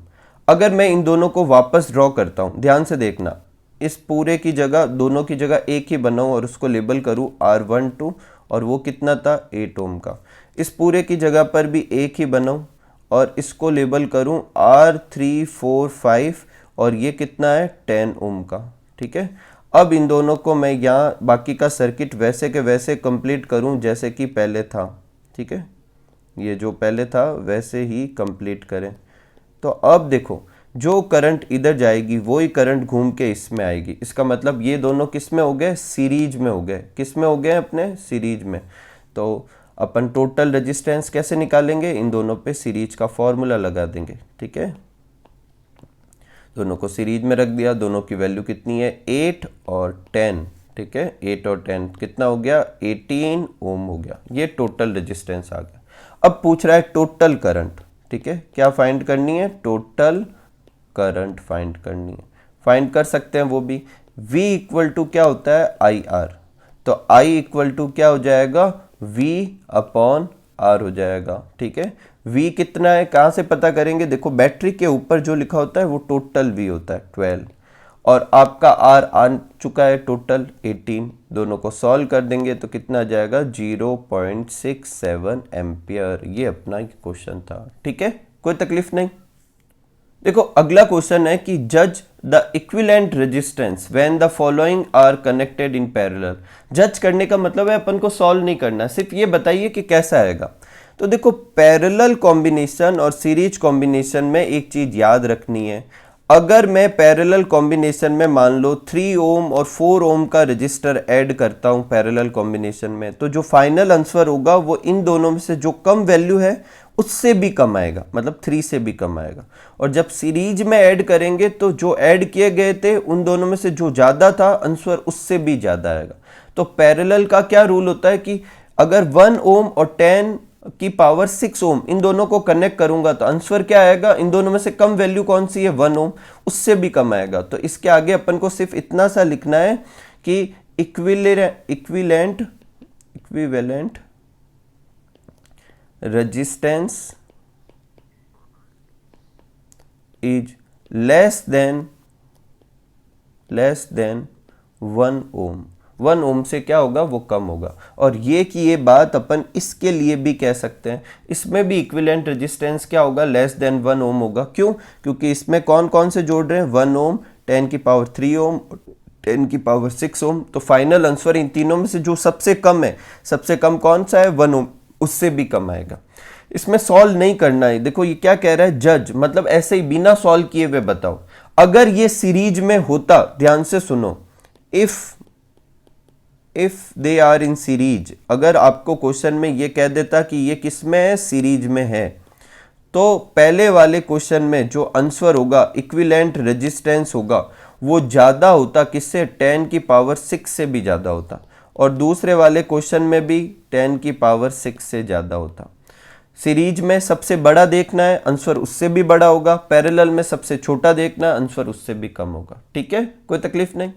अगर मैं इन दोनों को वापस ड्रॉ करता हूँ, ध्यान से देखना, इस पूरे की जगह, दोनों की जगह एक ही बनाऊँ और उसको लेबल करूँ R12, और वो कितना था 8 ओम का। इस पूरे की जगह पर भी एक ही बनाऊँ और इसको लेबल करूँ R3 4 5, और ये कितना है 10 ओम का। ठीक है, अब इन दोनों को मैं यहाँ बाकी का सर्किट वैसे के वैसे कंप्लीट करूँ जैसे कि पहले था। ठीक है, ये जो पहले था वैसे ही कंप्लीट करें। तो अब देखो जो करंट इधर जाएगी वही करंट घूम के इसमें आएगी, इसका मतलब ये दोनों किस में हो गए, सीरीज में हो गए। किस में हो गए अपने, सीरीज में। तो अपन टोटल रेजिस्टेंस कैसे निकालेंगे, इन दोनों पे सीरीज का फॉर्मूला लगा देंगे। ठीक है, दोनों को सीरीज में रख दिया, दोनों की वैल्यू कितनी है 8 और 10। ठीक है, 8 और 10 कितना हो गया 18 ओम हो गया। ये टोटल रेजिस्टेंस आ गया। अब पूछ रहा है टोटल करंट। ठीक ठीक है, क्या फाइंड करनी है, टोटल करंट फाइंड करनी है। फाइंड कर सकते हैं वो भी। V इक्वल टू क्या होता है, IR, तो I इक्वल टू क्या हो जाएगा, V अपॉन R हो जाएगा। ठीक है, V कितना है, कहाँ से पता करेंगे, देखो बैटरी के ऊपर जो लिखा होता है वो टोटल V होता है 12, और आपका R आ चुका है टोटल 18। दोनों को सॉल्व कर देंगे तो कितना आ जाएगा, 0.67 एम्पियर। ये अपना क्वेश्चन था। ठीक है, कोई तकलीफ नहीं। देखो अगला क्वेश्चन है कि जज the equivalent resistance when the following are connected in parallel. जज करने का मतलब है अपन को सॉल्व नहीं करना, सिर्फ ये बताइए कि कैसा आएगा। तो देखो पैरेलल कॉम्बिनेशन और सीरीज कॉम्बिनेशन में एक चीज याद रखनी है, अगर मैं पैरेलल कॉम्बिनेशन में मान लो 3 ओम और 4 ओम का रजिस्टर ऐड करता हूं पैरेलल कॉम्बिनेशन में, तो जो फाइनल आंसर होगा वो इन दोनों में से जो कम वैल्यू है उससे भी कम आएगा, मतलब 3 से भी कम आएगा। और जब सीरीज में ऐड करेंगे तो जो ऐड किए गए थे उन दोनों में से जो ज़्यादा था आंसर उससे भी ज़्यादा आएगा। तो पैरेलल का क्या रूल होता है कि अगर 1 ओम और 10 की पावर 6 ओम इन दोनों को कनेक्ट करूंगा तो आंसर क्या आएगा, इन दोनों में से कम वैल्यू कौन सी है, 1 ओम, उससे भी कम आएगा। तो इसके आगे अपन को सिर्फ इतना सा लिखना है कि equivalent resistance is less than 1 ओम। 1 ओम से क्या होगा, वो कम होगा। और ये कि ये बात अपन इसके लिए भी कह सकते हैं, इसमें भी इक्विवेलेंट रेजिस्टेंस क्या होगा, लेस देन 1 ओम होगा। क्यों, क्योंकि इसमें कौन कौन से जोड़ रहे हैं, 1 ओम, 10 की पावर 3 ओम, 10 की पावर 6 ओम। तो फाइनल आंसर इन तीनों में से जो सबसे कम है, सबसे कम कौन सा है, 1 ओम, उससे भी कम आएगा। इसमें सॉल्व नहीं करना है। देखो ये क्या कह रहा है, जज मतलब ऐसे ही बिना सॉल्व किए हुए बताओ। अगर ये सीरीज में होता, ध्यान से सुनो, if they are in series, अगर आपको क्वेश्चन में ये कह देता कि ये किस में है, सीरीज में है, तो पहले वाले क्वेश्चन में जो आंसर होगा, इक्विवेलेंट रेजिस्टेंस होगा, वो ज़्यादा होता किससे, 10 की पावर 6 से भी ज़्यादा होता, और दूसरे वाले क्वेश्चन में भी 10 की पावर 6 से ज़्यादा होता। सीरीज में सबसे बड़ा देखना है, आंसर उससे भी बड़ा होगा। पैरेलल में सबसे छोटा देखना है, आंसर उससे भी कम होगा। ठीक है, कोई तकलीफ नहीं।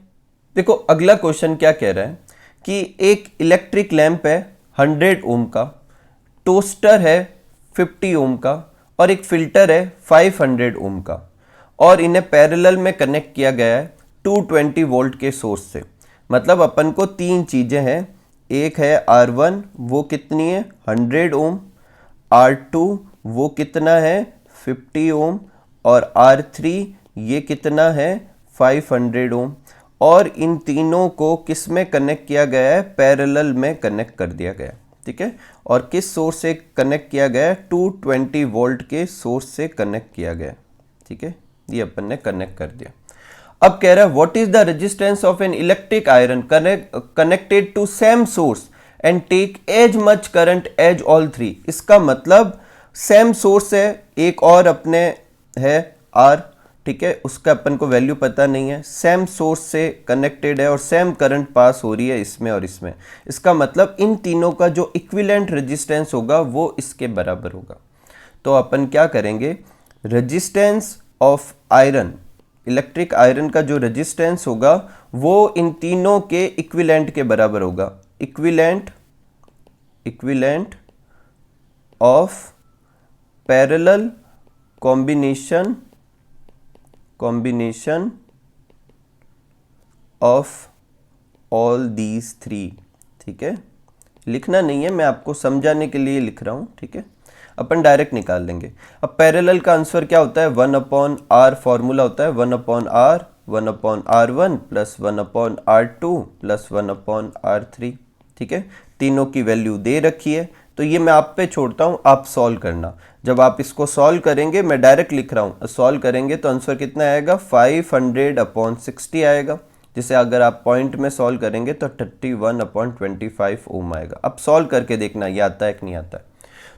देखो अगला क्वेश्चन क्या कह रहा है कि एक इलेक्ट्रिक लैंप है 100 ओम का, टोस्टर है 50 ओम का, और एक फिल्टर है 500 ओम का, और इन्हें पैरेलल में कनेक्ट किया गया है 220 वोल्ट के सोर्स से। मतलब अपन को 3 चीज़ें हैं, एक है R1, वो कितनी है, 100 ओम, R2 वो कितना है, 50 ओम, और R3 ये कितना है, 500 ओम। और इन तीनों को किस में कनेक्ट किया गया है, पैरेलल में कनेक्ट कर दिया गया। ठीक है, और किस सोर्स से कनेक्ट किया गया है, 220 वोल्ट के सोर्स से कनेक्ट किया गया। ठीक है, ये अपन ने कनेक्ट कर दिया। अब कह रहा है what is the resistance of an electric iron connected to same source and take as much current as all 3। इसका मतलब सेम सोर्स है, एक और अपने है R, ठीक है, उसका अपन को वैल्यू पता नहीं है, सेम सोर्स से कनेक्टेड है और सेम करंट पास हो रही है इसमें और इसमें। इसका मतलब इन तीनों का जो इक्विवेलेंट रेजिस्टेंस होगा वो इसके बराबर होगा। तो अपन क्या करेंगे, resistance of iron, electric iron का जो रेजिस्टेंस होगा वो इन तीनों के इक्विवेलेंट के बराबर होगा। Equivalent of parallel combination of all these 3। ठीक है, लिखना नहीं है, मैं आपको समझाने के लिए लिख रहा हूं। ठीक है, अपन डायरेक्ट निकाल लेंगे। अब पैरेलल का आंसर क्या होता है, 1/r, फॉर्मूला होता है 1/r, 1/r1 plus 1/r2 plus 1/r3। ठीक है, तीनों की वैल्यू दे रखी है, तो ये मैं आप पे छोड़ता हूँ, आप सॉल्व करना। जब आप इसको सॉल्व करेंगे, मैं डायरेक्ट लिख रहा हूँ, सॉल्व करेंगे तो आंसर कितना आएगा, 500/60 आएगा, जिसे अगर आप पॉइंट में सॉल्व करेंगे तो 31/25 ओम आएगा। अब सॉल्व करके देखना ये आता है कि नहीं आता है।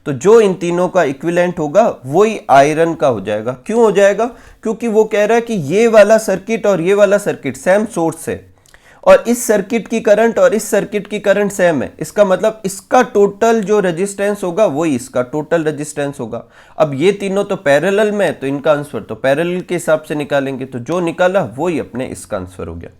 तो जो इन तीनों का इक्विवेलेंट होगा वही आयरन का हो जाएगा। क्यों हो जाएगा, क्योंकि वो कह रहा है कि ये वाला सर्किट और ये वाला सर्किट सेम सोर्स है, और इस सर्किट की करंट और इस सर्किट की करंट सेम है, इसका मतलब इसका टोटल जो रेजिस्टेंस होगा वही इसका टोटल रेजिस्टेंस होगा। अब ये तीनों तो पैरेलल में है, तो इनका आंसर तो पैरेलल के हिसाब से निकालेंगे, तो जो निकाला वही अपने इसका आंसर हो गया।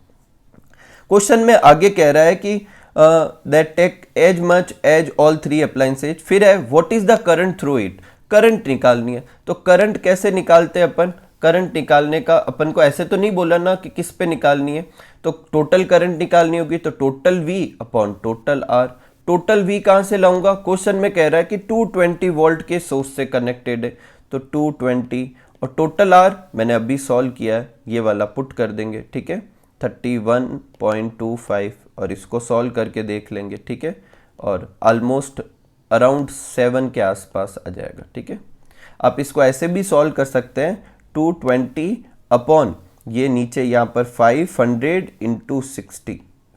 क्वेश्चन में आगे कह रहा है कि that take as much as all three appliances, फिर है what is the current through it, current निकालनी है। तो करंट कैसे निकालते हैं अपन, करंट निकालने का अपन को ऐसे तो नहीं बोला ना कि किस पे निकालनी है, तो टोटल करंट निकालनी होगी, तो total V upon total R। Total V कहाँ से लाऊंगा, क्वेश्चन में कह रहा है कि 220 वोल्ट के सोर्स से कनेक्टेड है, तो 220 और टोटल R मैंने अभी सॉल्व किया है, ये वाला पुट कर देंगे, ठीक है, 31.25 और इसको सॉल्व करके देख लेंगे, ठीक है, और ऑलमोस्ट अराउंड 7 के आसपास आ जाएगा, ठीक है। आप इसको ऐसे भी सॉल्व कर सकते हैं, 220 अपॉन ये नीचे यहाँ पर 500 इंटू 60,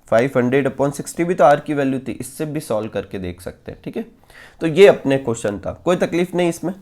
500 अपॉन 60 भी तो आर की वैल्यू थी, इससे भी सॉल्व करके देख सकते हैं, ठीक है। तो ये अपने क्वेश्चन था, कोई तकलीफ नहीं इसमें।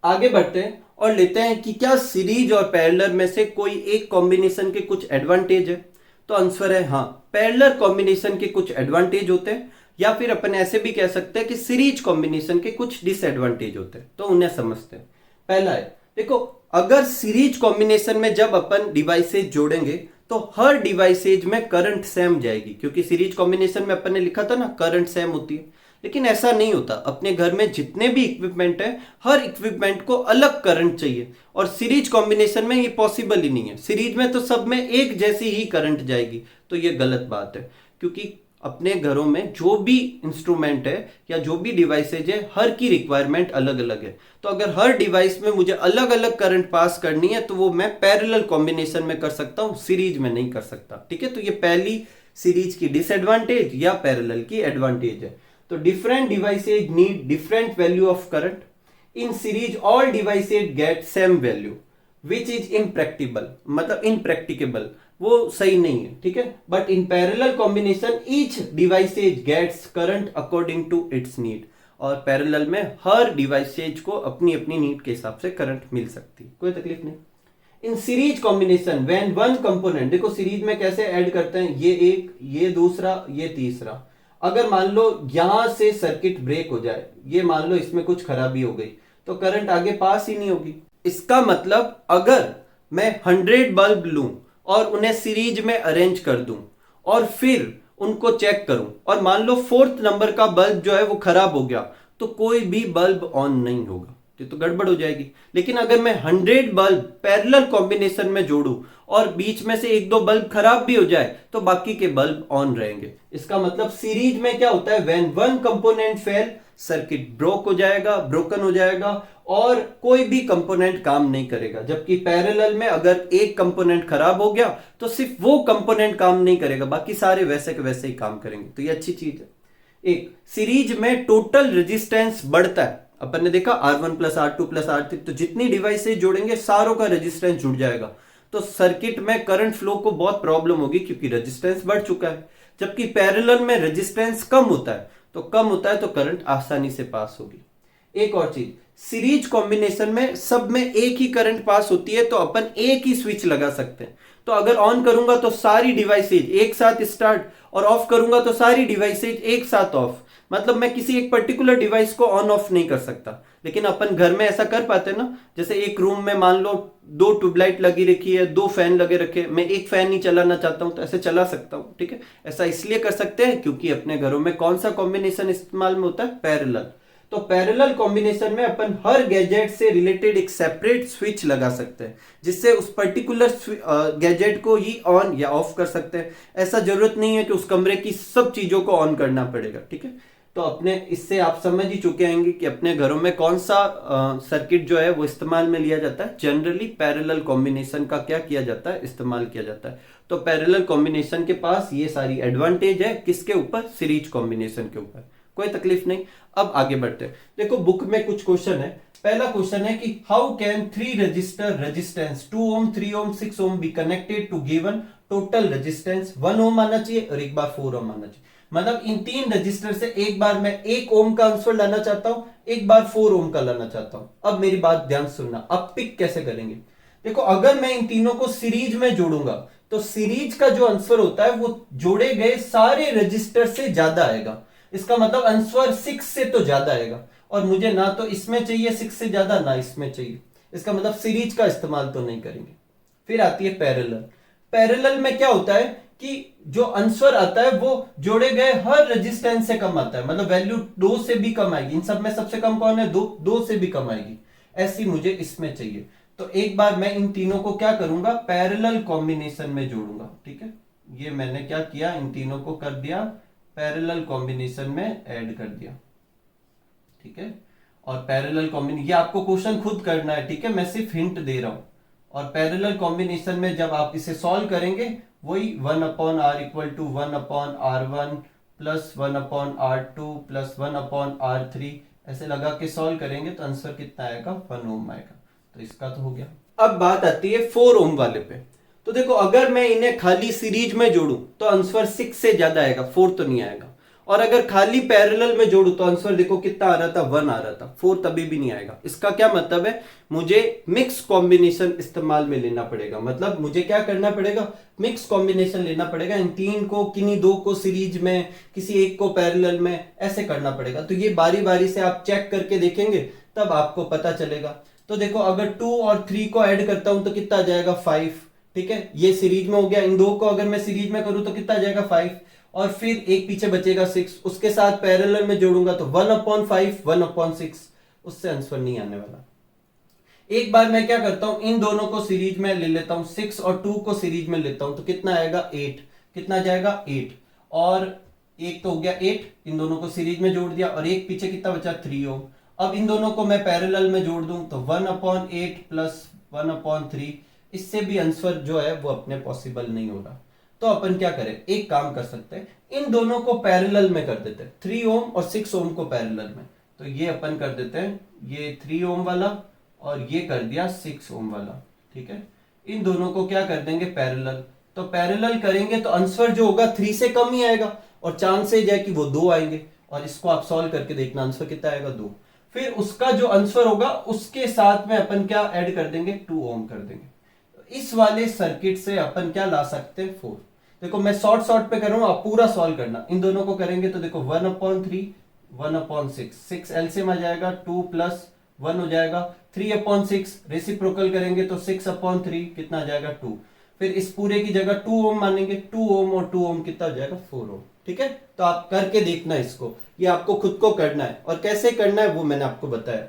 आगे बढ़ते हैं और लेते हैं कि क्या सीरीज और पैरेलल में से कोई एक कॉम्बिनेशन के कुछ एडवांटेज है। तो आंसर है हाँ, पैरेलल कॉम्बिनेशन के कुछ एडवांटेज होते हैं, या फिर अपन ऐसे भी कह सकते हैं कि सीरीज कॉम्बिनेशन के कुछ डिसएडवांटेज होते हैं। तो उन्हें समझते हैं। पहला है, देखो अगर सीरीज कॉम्बिनेशन में जब अपन डिवाइसेज जोड़ेंगे तो हर डिवाइसेज में करंट सेम जाएगी, क्योंकि सीरीज कॉम्बिनेशन में अपन ने लिखा था ना करंट सेम होती है, लेकिन ऐसा नहीं होता। अपने घर में जितने भी इक्विपमेंट है, हर इक्विपमेंट को अलग करंट चाहिए, और सीरीज कॉम्बिनेशन में ये पॉसिबल ही नहीं है। सीरीज में तो सब में एक जैसी ही करंट जाएगी, तो ये गलत बात है, क्योंकि अपने घरों में जो भी इंस्ट्रूमेंट है या जो भी डिवाइसेज है, हर की रिक्वायरमेंट अलग अलग है। तो अगर हर डिवाइस में मुझे अलग अलग करंट पास करनी है, तो वो मैं पैरेलल कॉम्बिनेशन में कर सकता हूं, सीरीज में नहीं कर सकता, ठीक है। तो ये पहली सीरीज की डिसएडवांटेज या पैरेलल की एडवांटेज है। तो different devices need different value of current, in series all devices get same value which is impracticable, मतलब इनप्रैक्टिकेबल, वो सही नहीं है, ठीक है। But in parallel combination each devices gets current according to its need, और पैरेलल में हर डिवाइसेज को अपनी अपनी नीड के हिसाब से करंट मिल सकती है, कोई तकलीफ नहीं। In series combination when one component, देखो सीरीज में कैसे ऐड करते हैं, ये एक, ये दूसरा, ये तीसरा। अगर मान लो यहां से सर्किट ब्रेक हो जाए, ये मान लो इसमें कुछ खराबी हो गई, तो करंट आगे पास ही नहीं होगी। इसका मतलब अगर मैं 100 बल्ब लूं और उन्हें सीरीज में अरेंज कर दूं और फिर उनको चेक करूं, और मान लो 4th नंबर का बल्ब जो है वो खराब हो गया, तो कोई भी बल्ब ऑन नहीं होगा, ये तो गड़बड़ हो जाएगी। लेकिन अगर मैं 100 बल्ब पैरेलल कॉम्बिनेशन में जोड़ूं और बीच में से एक दो बल्ब खराब भी हो जाए, तो बाकी के बल्ब ऑन रहेंगे। इसका मतलब सीरीज में क्या होता है, when one component fail circuit broken हो जाएगा और कोई भी कंपोनेंट काम नहीं करेगा। जबकि पैरेलल में अगर एक कंपोनेंट खराब हो गया तो सिर्फ वो कंपोनेंट काम नहीं करेगा, बाकी सारे वैसे के वैसे ही काम करेंगे। तो ये अच्छी चीज है। एक सीरीज में टोटल रेजिस्टेंस बढ़ता है, अपन ने देखा R1 plus R2 plus R3, तो जितनी डिवाइसेज जोड़ेंगे सारों का रेजिस्टेंस जुड़ जाएगा, तो सर्किट में करंट फ्लो को बहुत प्रॉब्लम होगी क्योंकि रेजिस्टेंस बढ़ चुका है। जबकि पैरेलल में रेजिस्टेंस कम होता है, तो करंट आसानी से पास होगी। एक और चीज, सीरीज कॉम्बिनेशन में सब में एक ही करंट पास होती है, तो अपन एक ही स्विच लगा सकते हैं। तो अगर ऑन करूंगा तो सारी डिवाइसेज एक साथ स्टार्ट, और ऑफ करूंगा तो सारी डिवाइसेज एक साथ ऑफ। मतलब मैं किसी एक पर्टिकुलर डिवाइस को ऑन ऑफ नहीं कर सकता। लेकिन अपन घर में ऐसा कर पाते हैं ना, जैसे एक रूम में मान लो 2 ट्यूबलाइट लगी रखी है, 2 फैन लगे रखे, मैं एक फैन ही चलाना चाहता हूं तो ऐसे चला सकता हूं, ठीक है। ऐसा इसलिए कर सकते हैं क्योंकि अपने घरों में कौन सा कॉम्बिनेशन इस्तेमाल में होता है, पैरेलल। तो पैरेलल कॉम्बिनेशन में अपन हर गैजेट से रिलेटेड एक सेपरेट स्विच लगा सकते हैं, जिससे उस पर्टिकुलर गैजेट को ही ऑन या ऑफ कर सकते हैं। ऐसा जरूरत नहीं है कि उस कमरे की सब चीजों को ऑन करना पड़ेगा, ठीक है। तो अपने इससे आप समझ ही चुके होंगे कि अपने घरों में कौन सा सर्किट जो है वो इस्तेमाल में लिया जाता है। जनरली पैरेलल कॉम्बिनेशन का क्या किया जाता है, इस्तेमाल किया जाता है। तो पैरेलल कॉम्बिनेशन के पास ये सारी एडवांटेज है, किसके ऊपर, सीरीज कॉम्बिनेशन के ऊपर, कोई तकलीफ नहीं। अब आगे बढ़ते हैं। देखो बुक में कुछ क्वेश्चन है। पहला क्वेश्चन है कि how can 3 register resistance 2 ohm 3 ohm 6 ohm be connected to given total resistance 1 ohm आना चाहिए और एक बार 4 ओम आना चाहिए। मतलब इन 3 रजिस्टर से एक बार मैं 1 ओम का आंसर लाना चाहता हूं, एक बार 4 ओम का लाना चाहता हूं। अब मेरी बात ध्यान सुनना, अब पिक कैसे करेंगे। देखो अगर मैं इन तीनों को सीरीज में जोड़ूंगा, तो सीरीज का जो आंसर होता है वो जोड़े गए सारे रजिस्टर से ज्यादा आएगा। इसका मतलब आंसर 6 से तो ज्यादा आएगा, और मुझे ना तो इसमें चाहिए 6 से ज्यादा, ना इसमें चाहिए। इसका मतलब सीरीज का इस्तेमाल तो नहीं करेंगे। फिर आती है पैरेलल। पैरेलल में क्या होता है कि जो आंसर आता है वो जोड़े गए हर रेजिस्टेंस से कम आता है, मतलब वैल्यू 2 से भी कम आएगी। इन सब में सबसे कम कौन है? 2 से भी कम आएगी। ऐसी मुझे इसमें चाहिए। तो एक बार मैं इन तीनों को क्या करूंगा? पैरेलल कॉम्बिनेशन में जोड़ूंगा। ठीक है, ये मैंने क्या किया, इन तीनों को कर दिया पैरेलल कॉम्बिनेशन में ऐड कर दिया। ठीक है, और पैरेलल कॉम्बिनेशन, ये आपको क्वेश्चन खुद करना है। ठीक है, मैं सिर्फ हिंट दे रहा हूं। और पैरेलल कॉम्बिनेशन में जब आप इसे सॉल्व करेंगे, वही 1/r equal to 1/r1 plus 1/r2 plus 1/r3 ऐसे लगा के सॉल्व करेंगे तो आंसर कितना आएगा? 1 ओम आएगा। तो इसका तो हो गया। अब बात आती है 4 ओम वाले पे। तो देखो, अगर मैं इन्हें खाली सीरीज में जोड़ूं तो आंसर 6 से ज्यादा आएगा, 4 तो नहीं आएगा। और अगर खाली पैरेलल में जोड़ू तो आंसर देखो कितना आ रहा था? 1 आ रहा था। 4 तभी भी नहीं आएगा। इसका क्या मतलब है? मुझे मिक्स कॉम्बिनेशन इस्तेमाल में लेना पड़ेगा। मतलब मुझे क्या करना पड़ेगा? मिक्स कॉम्बिनेशन लेना पड़ेगा। इन तीन को, किन्हीं 2 को सीरीज में, किसी एक को पैरेलल में, ऐसे करना पड़ेगा। तो ये बारी बारी से आप चेक करके देखेंगे, तब आपको पता चलेगा। तो देखो, अगर 2 और 3 को ऐड करता हूं तो कितना आ जाएगा? 5। ठीक है, ये सीरीज में हो गया। इन 2 को अगर मैं सीरीज में करूं तो कितना आ जाएगा? 5। और फिर एक पीछे बचेगा 6, उसके साथ पैरेलल में जोड़ूंगा तो 1/5 1/6, उससे आंसर नहीं आने वाला। एक बार मैं क्या करता हूं, इन दोनों को सीरीज में ले लेता हूं, 6 और 2 को सीरीज में लेता हूं तो कितना आएगा? 8। कितना जाएगा? 8। और एक तो हो गया 8, इन दोनों को सीरीज में जोड़ दिया, और एक पीछे कितना बचा? 3 ओम। अब इन दोनों को मैं पैरेलल में जोड़ दूं तो 1/8 प्लस 1/3, इससे भी आंसर जो है वो अपने पॉसिबल नहीं हो रहा। तो अपन क्या करें? एक काम कर सकते हैं, इन दोनों को पैरेलल में कर देते हैं, 3 ओम और 6 ओम को पैरेलल में। तो ये अपन कर देते हैं, ये 3 ओम वाला और ये कर दिया 6 ओम वाला। ठीक है, इन दोनों को क्या कर देंगे? पैरेलल। तो पैरेलल करेंगे तो आंसर जो होगा 3 से कम ही आएगा, और चांसेज है कि वो 2 आएंगे। और इसको आप सॉल्व करके देखना, आंसर कितना आएगा? 2। फिर उसका जो आंसर होगा उसके साथ में अपन क्या ऐड कर देंगे? 2 ओम कर देंगे। इस वाले सर्किट से अपन क्या ला सकते हैं? 4। देखो, मैं शॉर्ट पे कर रहा हूं, आप पूरा सॉल्व करना। इन दोनों को करेंगे तो देखो 1/3 1/6, 6 एलसीएम आ जाएगा, 2 प्लस 1 हो जाएगा, 3/6 रेसिप्रोकल करेंगे तो 6/3 कितना आ जाएगा? 2। फिर इस पूरे की जगह 2 ओम मानेंगे, 2 ओम और 2 ओम कितना हो जाएगा? 4 ओम। ठीक है, तो आप करके देखना इसको, ये आपको खुद को करना है, और कैसे करना है वो मैंने आपको बताया।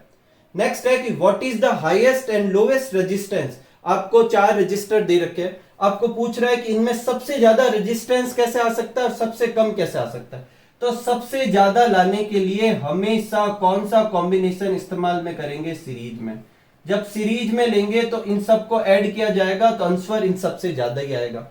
नेक्स्ट है कि what is the highest and lowest resistance. आपको 4 रजिस्टर दे रखे हैं, आपको पूछ रहा है कि इनमें सबसे ज्यादा रेजिस्टेंस कैसे आ सकता है और सबसे कम कैसे आ सकता है। तो सबसे ज्यादा लाने के लिए हमेशा कौन सा कॉम्बिनेशन इस्तेमाल में करेंगे? सीरीज में। जब सीरीज में लेंगे तो इन सबको ऐड किया जाएगा तो आंसर इन सबसे ज्यादा ही आएगा।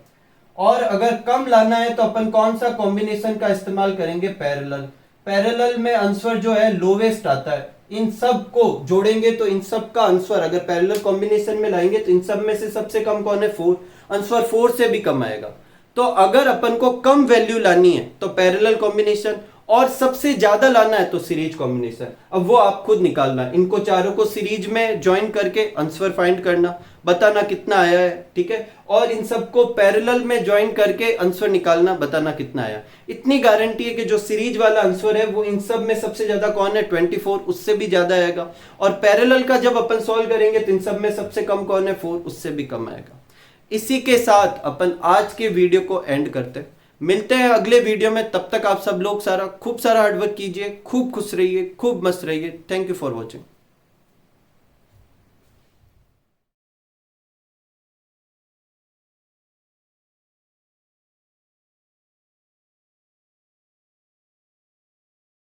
और अगर कम लाना है तो अपन कौन सा कॉम्बिनेशन का इस्तेमाल करेंगे? पैरेलल। पैरेलल में आंसर जो है लोवेस्ट आता है। इन सब को जोड़ेंगे तो इन सब का आंसर, अगर पैरेलल कॉम्बिनेशन में लाएंगे तो इन सब में से सबसे कम कौन है? 4। आंसर 4 से भी कम आएगा। तो अगर अपन को कम वैल्यू लानी है तो पैरेलल कॉम्बिनेशन, और सबसे ज्यादा लाना है तो सीरीज कॉम्बिनेशन। अब वो आप खुद निकालना है, इनको चारों को सीरीज में ज्वाइन करके आंसर फाइंड करना, बताना कितना आया है। ठीक है, और इन सबको पैरेलल में ज्वाइन करके आंसर निकालना, बताना कितना आया। इतनी गारंटी है कि जो सीरीज वाला आंसर है वो इन सब में सबसे ज्यादा कौन है? 24, उससे भी ज्यादा आएगा। और पैरेलल का जब अपन सॉल्व करेंगे तो इन सब में सबसे कम कौन है? 4, उससे भी कम आएगा। इसी के साथ अपन आज के वीडियो को एंड करते हैं। मिलते हैं अगले वीडियो में, तब तक आप सब लोग खूब सारा हार्डवर्क कीजिए, खूब खुश रहिए, खूब मस्त रहिए। Thank you for watching.